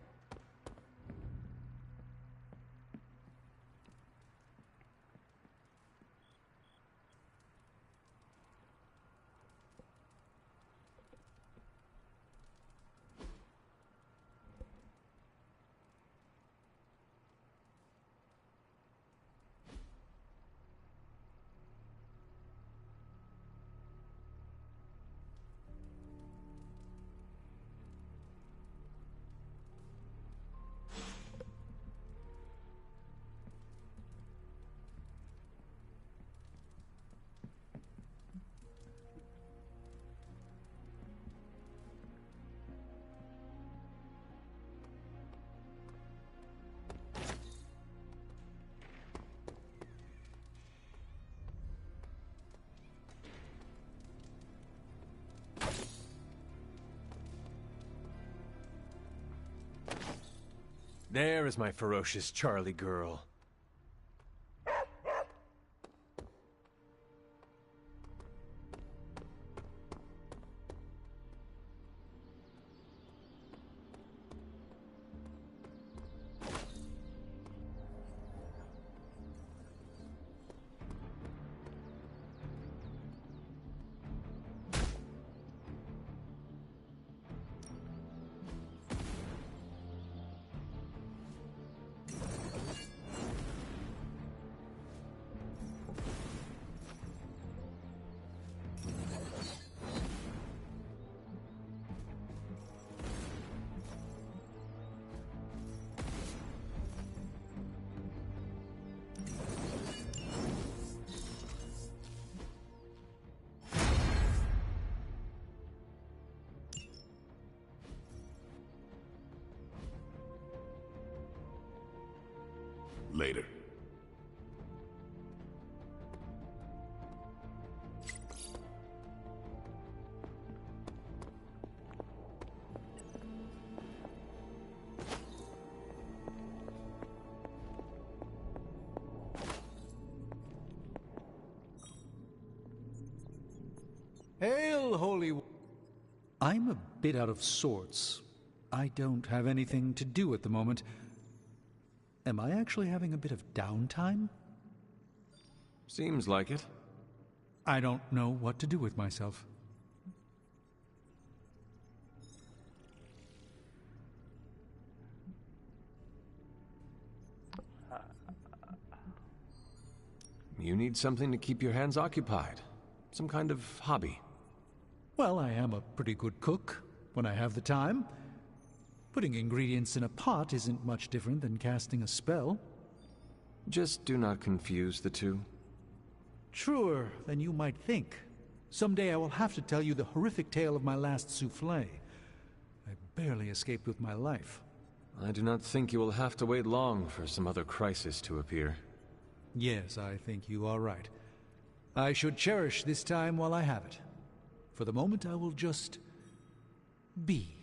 There is my ferocious Charlie girl. Later. Hail, Holy... I'm a bit out of sorts. I don't have anything to do at the moment. Am I actually having a bit of downtime? Seems like it. I don't know what to do with myself. You need something to keep your hands occupied. Some kind of hobby. Well, I am a pretty good cook when I have the time. Putting ingredients in a pot isn't much different than casting a spell. Just do not confuse the two. Truer than you might think. Someday I will have to tell you the horrific tale of my last souffle. I barely escaped with my life. I do not think you will have to wait long for some other crisis to appear. Yes, I think you are right. I should cherish this time while I have it. For the moment, I will just... be.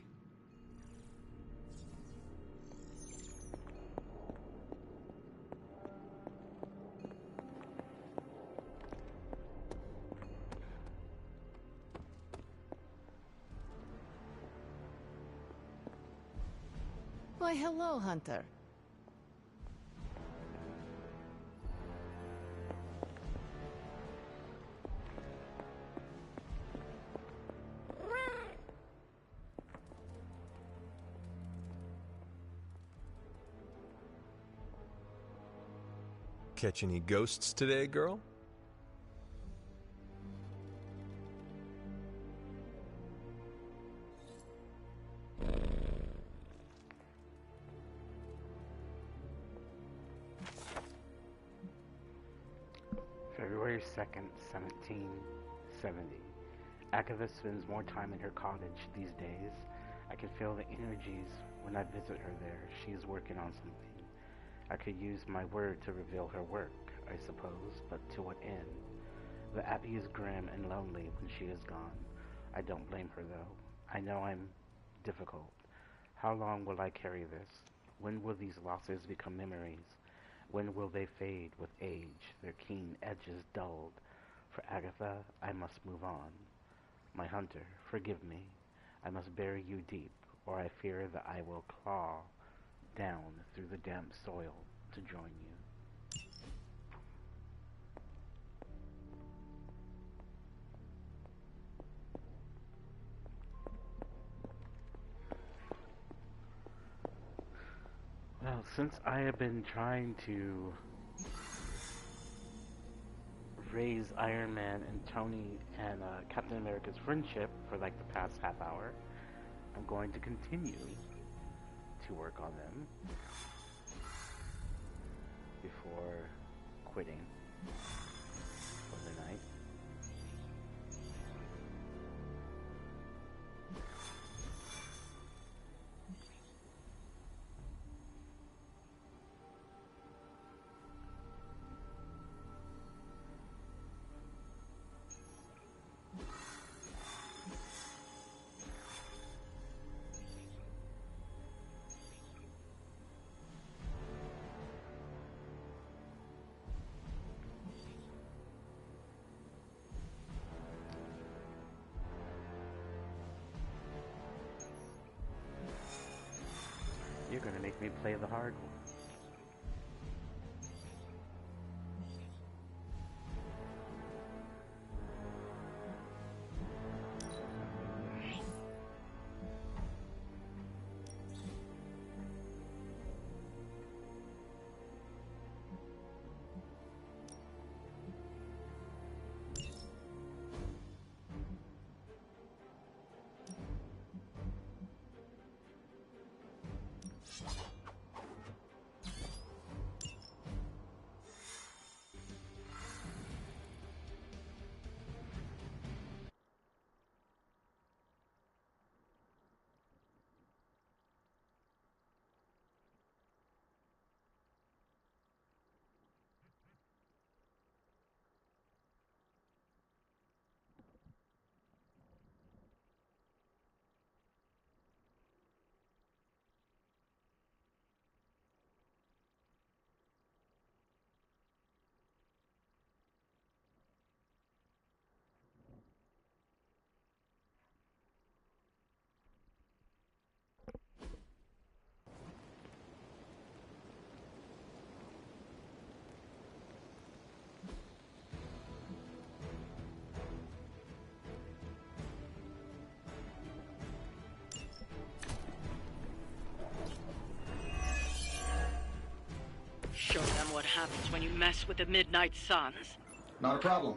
Why, hello, Hunter. Catch any ghosts today, girl? February 2nd, 1770. Agatha spends more time in her cottage these days. I can feel the energies when I visit her there. She is working on something. I could use my word to reveal her work, I suppose, but to what end? The Abbey is grim and lonely when she is gone. I don't blame her, though. I know I'm difficult. How long will I carry this? When will these losses become memories? When will they fade with age, their keen edges dulled? For Agatha, I must move on. My hunter, forgive me. I must bury you deep, or I fear that I will claw down through the damp soil to join you. Well, since I have been trying to raise Iron Man and Tony and Captain America's friendship for like the past half hour, I'm going to continue to work on them before quitting for the night. make me play the hard one. Show them what happens when you mess with the Midnight Suns. Not a problem.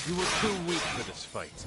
You were too weak for this fight.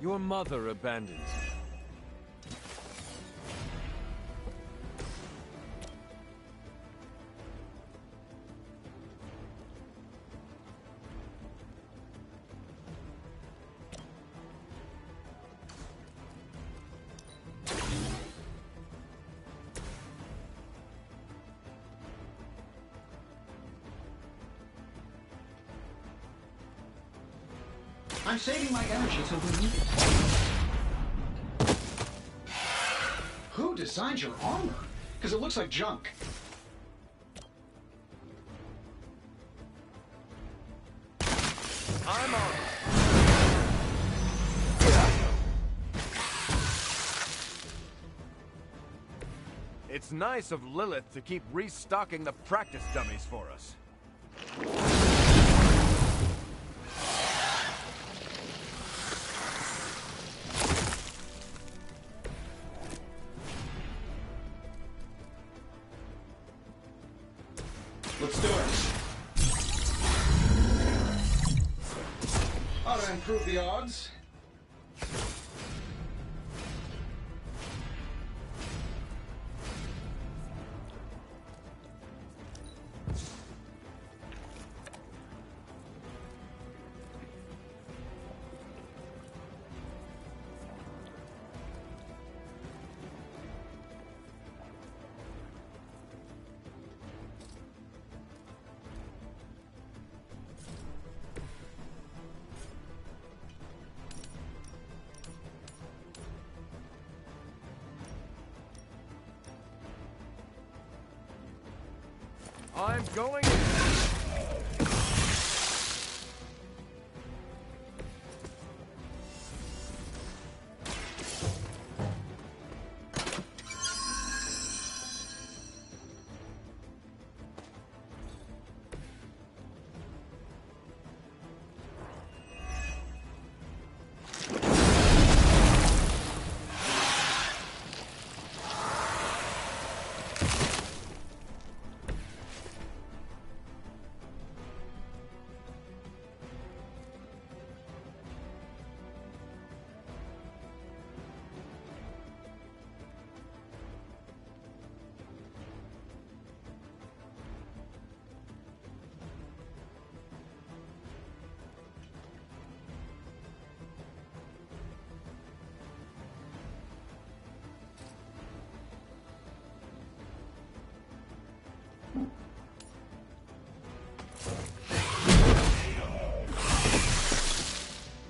Your mother abandons you. I'm saving my energy till we need it. Who designed your armor? Because it looks like junk. I'm on. It's nice of Lilith to keep restocking the practice dummies for us. Let's do it. Ought to improve the odds. I'm going.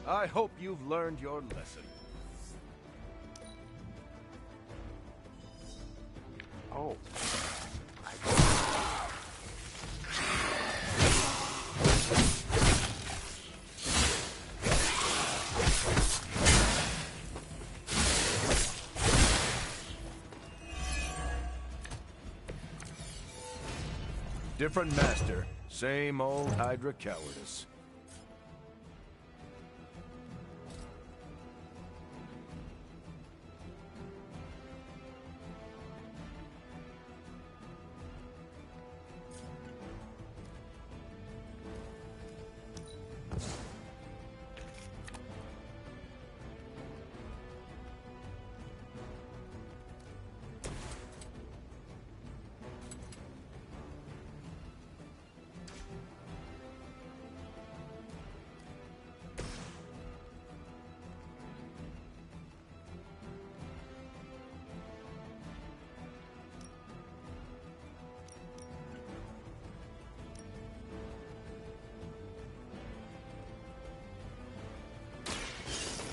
I hope you've learned your lesson. Oh. Different master, same old Hydra cowardice.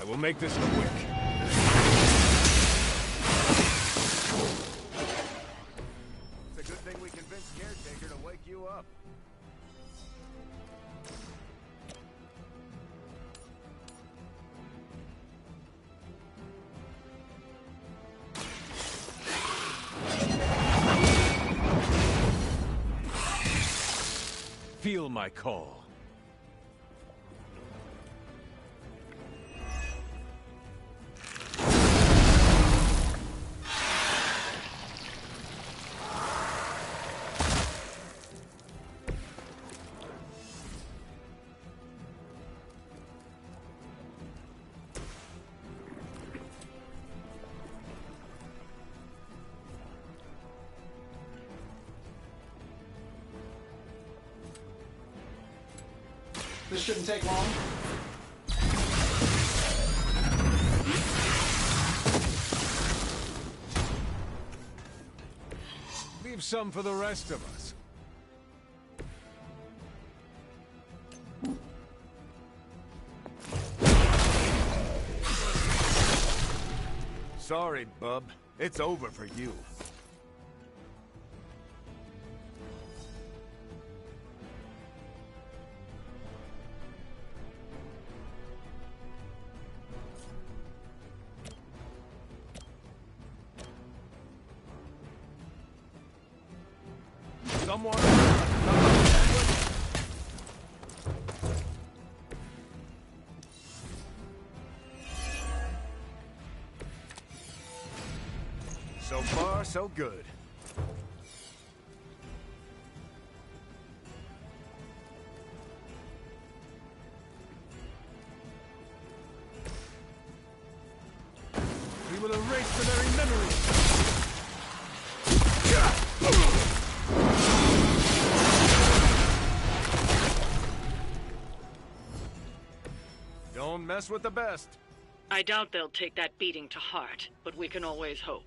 I will make this quick. It's a good thing we convinced Caretaker to wake you up. Feel my call. This shouldn't take long. Leave some for the rest of us. Sorry, bub. It's over for you. Someone... So far, so good. We will erase the very memory. Don't mess with the best. I doubt they'll take that beating to heart, but we can always hope.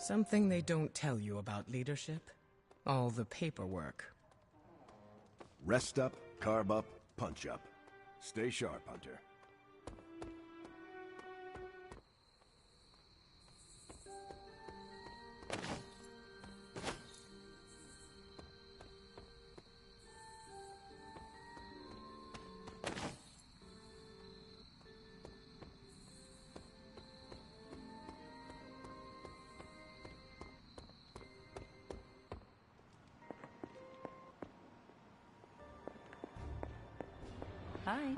Something they don't tell you about leadership? All the paperwork. Rest up, carb up, punch up. Stay sharp, Hunter. Hi.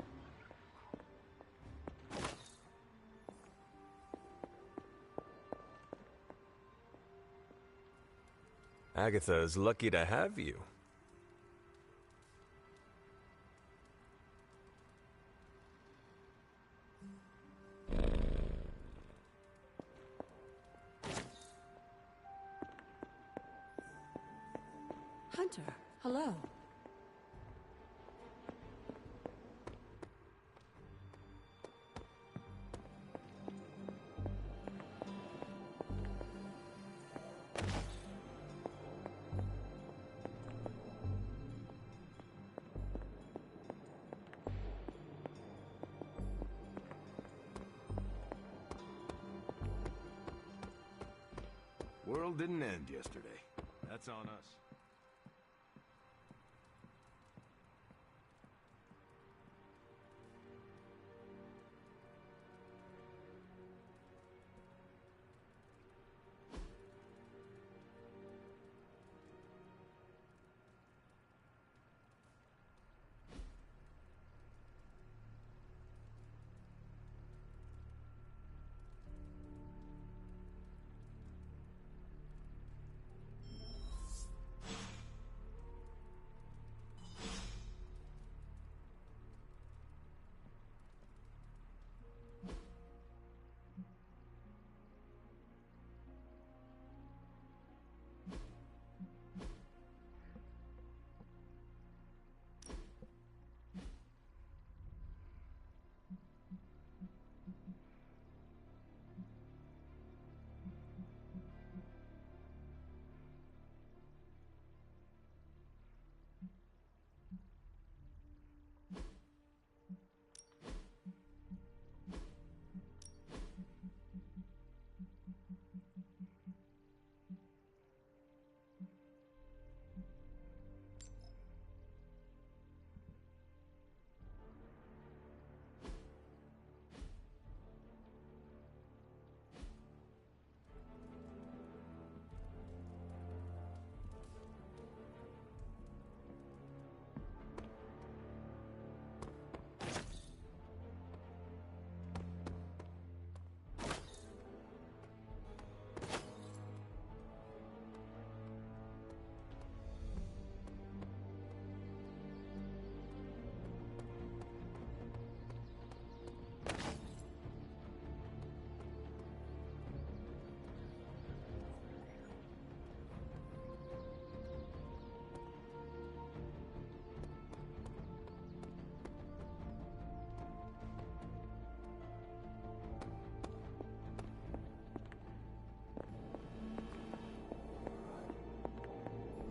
Agatha is lucky to have you. Hunter, hello. World didn't end yesterday. That's on us.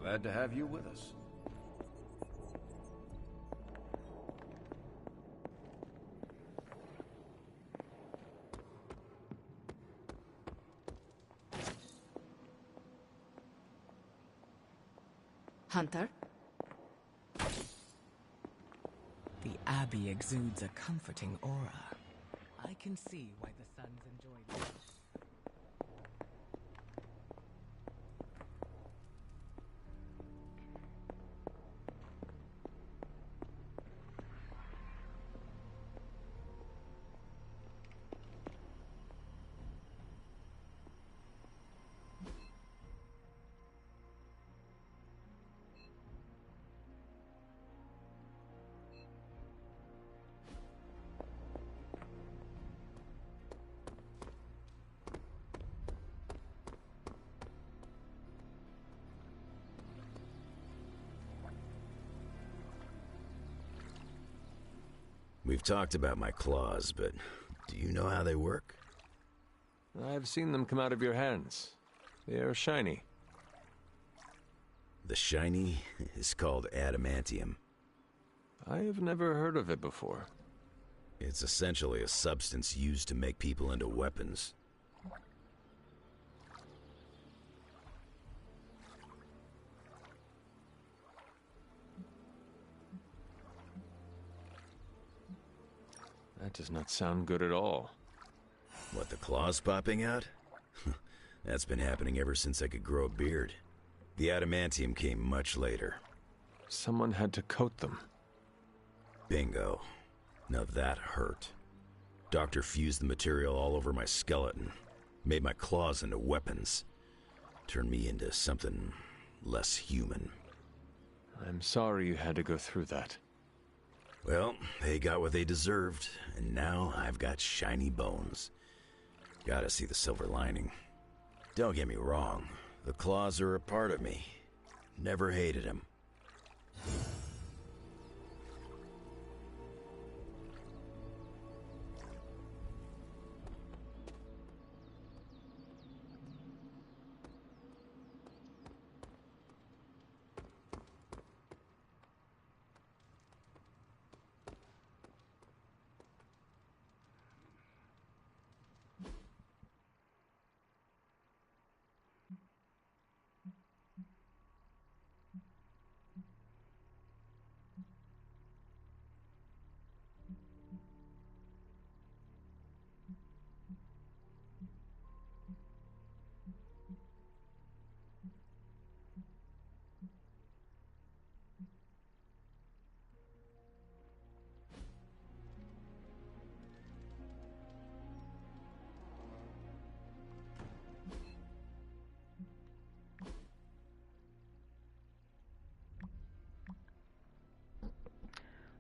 Glad to have you with us. Hunter? The Abbey exudes a comforting aura. I can see why the Sons enjoyed it. We've talked about my claws, but do you know how they work? I've seen them come out of your hands. They are shiny. The shiny is called adamantium. I have never heard of it before. It's essentially a substance used to make people into weapons. That does not sound good at all. What, the claws popping out? That's been happening ever since I could grow a beard. The adamantium came much later. Someone had to coat them. Bingo. Now that hurt. Doctor fused the material all over my skeleton. Made my claws into weapons. Turned me into something less human. I'm sorry you had to go through that. Well, they got what they deserved, and now I've got shiny bones. Gotta see the silver lining. Don't get me wrong, the claws are a part of me. Never hated them.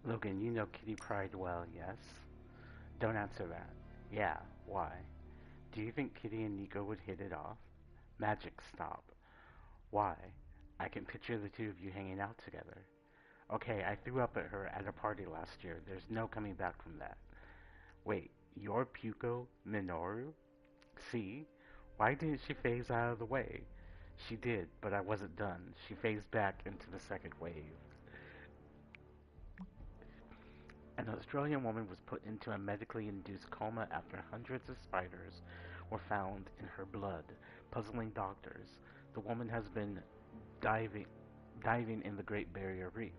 Logan, you know Kitty Pryde well, yes? Don't answer that. Yeah, why? Do you think Kitty and Nico would hit it off? Magic, stop. Why? I can picture the two of you hanging out together. Okay, I threw up at her at a party last year. There's no coming back from that. Wait, you're Puko Minoru? See? Why didn't she phase out of the way? She did, but I wasn't done. She phased back into the second wave. An Australian woman was put into a medically induced coma after hundreds of spiders were found in her blood, puzzling doctors. The woman has been diving in the Great Barrier Reef,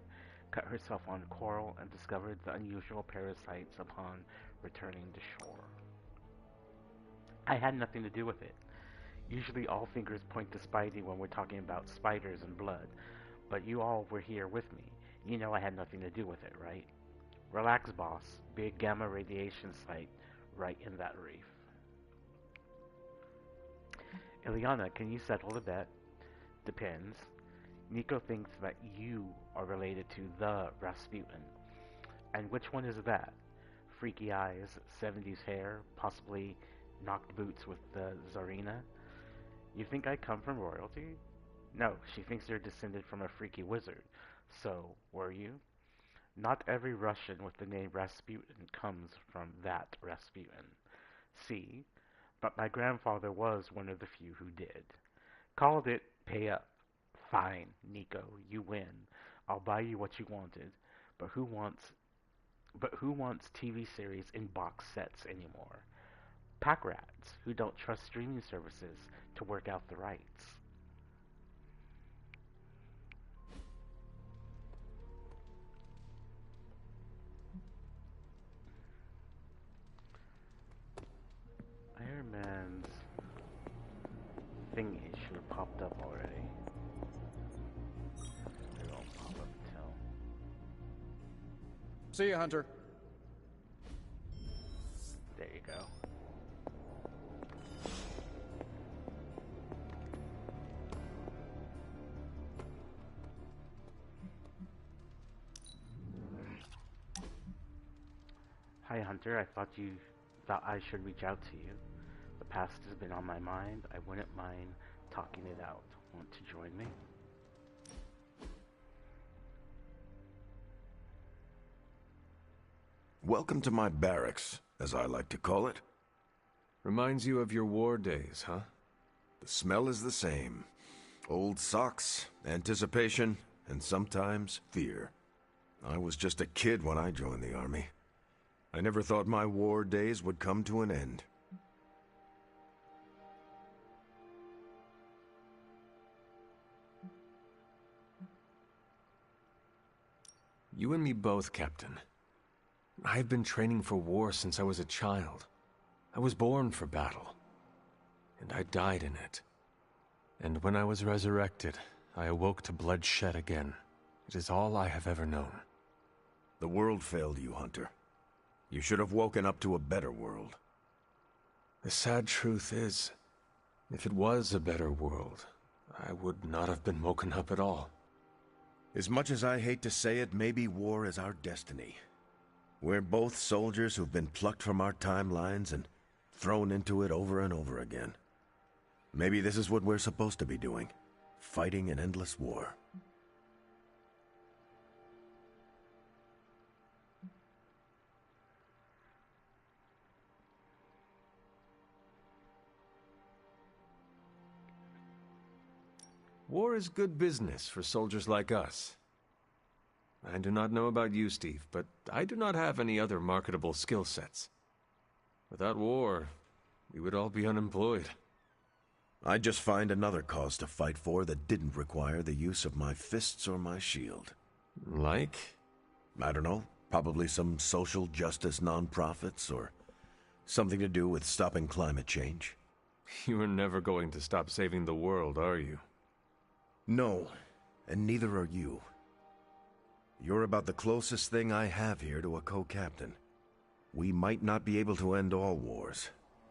cut herself on coral, and discovered the unusual parasites upon returning to shore. I had nothing to do with it. Usually all fingers point to Spidey when we're talking about spiders and blood, but you all were here with me. You know I had nothing to do with it, right? Relax, boss. Big gamma radiation site right in that reef. Ileana, can you settle the bet? Depends. Nico thinks that you are related to the Rasputin. And which one is that? Freaky eyes, 70s hair, possibly knocked boots with the Tsarina? You think I come from royalty? No, she thinks you're descended from a freaky wizard. So, were you? Not every Russian with the name Rasputin comes from that Rasputin. See? But my grandfather was one of the few who did. Called it pay up. Fine, Nico, you win. I'll buy you what you wanted. But who wants TV series in box sets anymore? Pack rats who don't trust streaming services to work out the rights. Iron Man's thingy should have popped up already. It won't pop up until. See ya, Hunter. There you go. Hi, Hunter. I thought I should reach out to you. The past has been on my mind. I wouldn't mind talking it out. Want to join me? Welcome to my barracks, as I like to call it. Reminds you of your war days, huh? The smell is the same. Old socks, anticipation, and sometimes fear. I was just a kid when I joined the army. I never thought my war days would come to an end. You and me both, Captain. I've been training for war since I was a child. I was born for battle. And I died in it. And when I was resurrected, I awoke to bloodshed again. It is all I have ever known. The world failed you, Hunter. You should have woken up to a better world. The sad truth is, if it was a better world, I would not have been woken up at all. As much as I hate to say it, maybe war is our destiny. We're both soldiers who've been plucked from our timelines and thrown into it over and over again. Maybe this is what we're supposed to be doing, fighting an endless war. War is good business for soldiers like us. I do not know about you, Steve, but I do not have any other marketable skill sets. Without war, we would all be unemployed. I'd just find another cause to fight for that didn't require the use of my fists or my shield. Like? I don't know. Probably some social justice nonprofits or something to do with stopping climate change. You are never going to stop saving the world, are you? No, and neither are you. You're about the closest thing I have here to a co-captain. We might not be able to end all wars,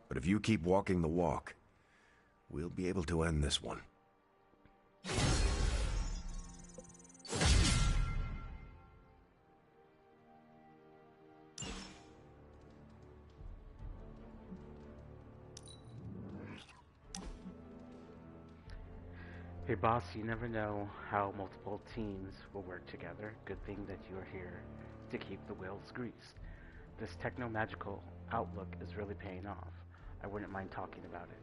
but if you keep walking the walk, we'll be able to end this one. Hey boss, you never know how multiple teams will work together. Good thing that you're here to keep the wheels greased. This techno-magical outlook is really paying off. I wouldn't mind talking about it.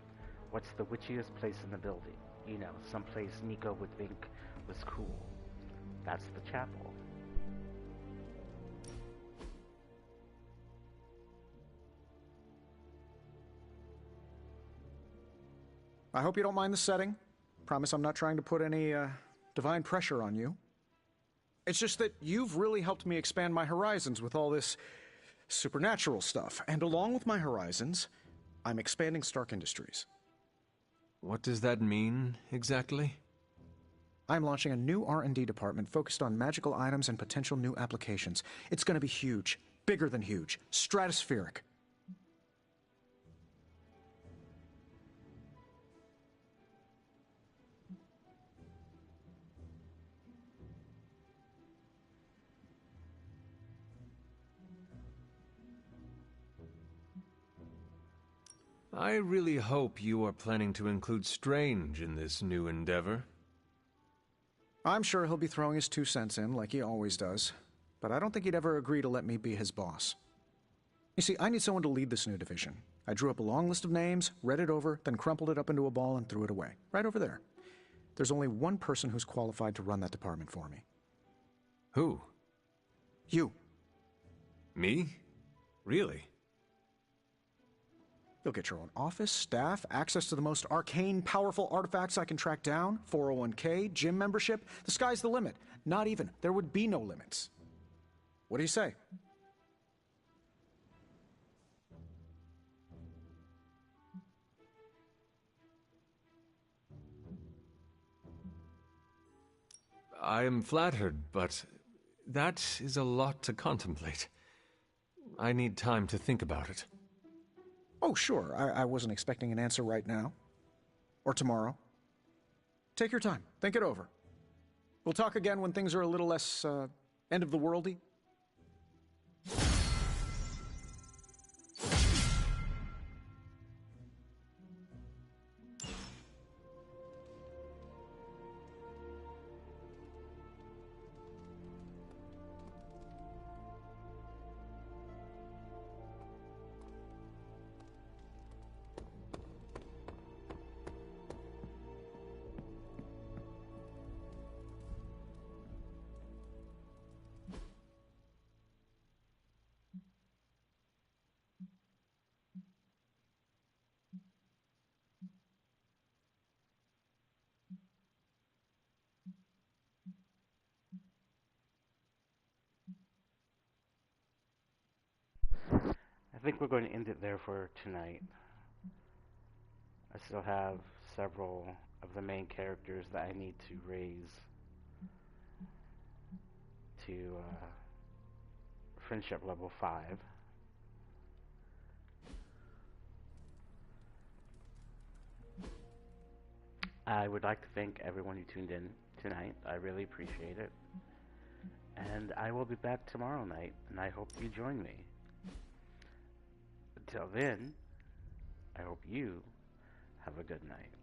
What's the witchiest place in the building? You know, someplace Nico would think was cool. That's the chapel. I hope you don't mind the setting. Promise I'm not trying to put any divine pressure on you. It's just that you've really helped me expand my horizons with all this supernatural stuff. And along with my horizons, I'm expanding Stark Industries. What does that mean, exactly? I'm launching a new R&D department focused on magical items and potential new applications. It's going to be huge. Bigger than huge. Stratospheric. I really hope you are planning to include Strange in this new endeavor. I'm sure he'll be throwing his 2 cents in, like he always does. But I don't think he'd ever agree to let me be his boss. You see, I need someone to lead this new division. I drew up a long list of names, read it over, then crumpled it up into a ball and threw it away. Right over there. There's only one person who's qualified to run that department for me. Who? You. Me? Really? You'll get your own office, staff, access to the most arcane, powerful artifacts I can track down, 401k, gym membership. The sky's the limit. Not even. There would be no limits. What do you say? I am flattered, but that is a lot to contemplate. I need time to think about it. Oh, sure. I wasn't expecting an answer right now. Or tomorrow. Take your time. Think it over. We'll talk again when things are a little less, end-of-the-worldy. think we're going to end it there for tonight. I still have several of the main characters that I need to raise to friendship level 5. I would like to thank everyone who tuned in tonight. I really appreciate it. And I will be back tomorrow night, and I hope you join me. Until then, I hope you have a good night.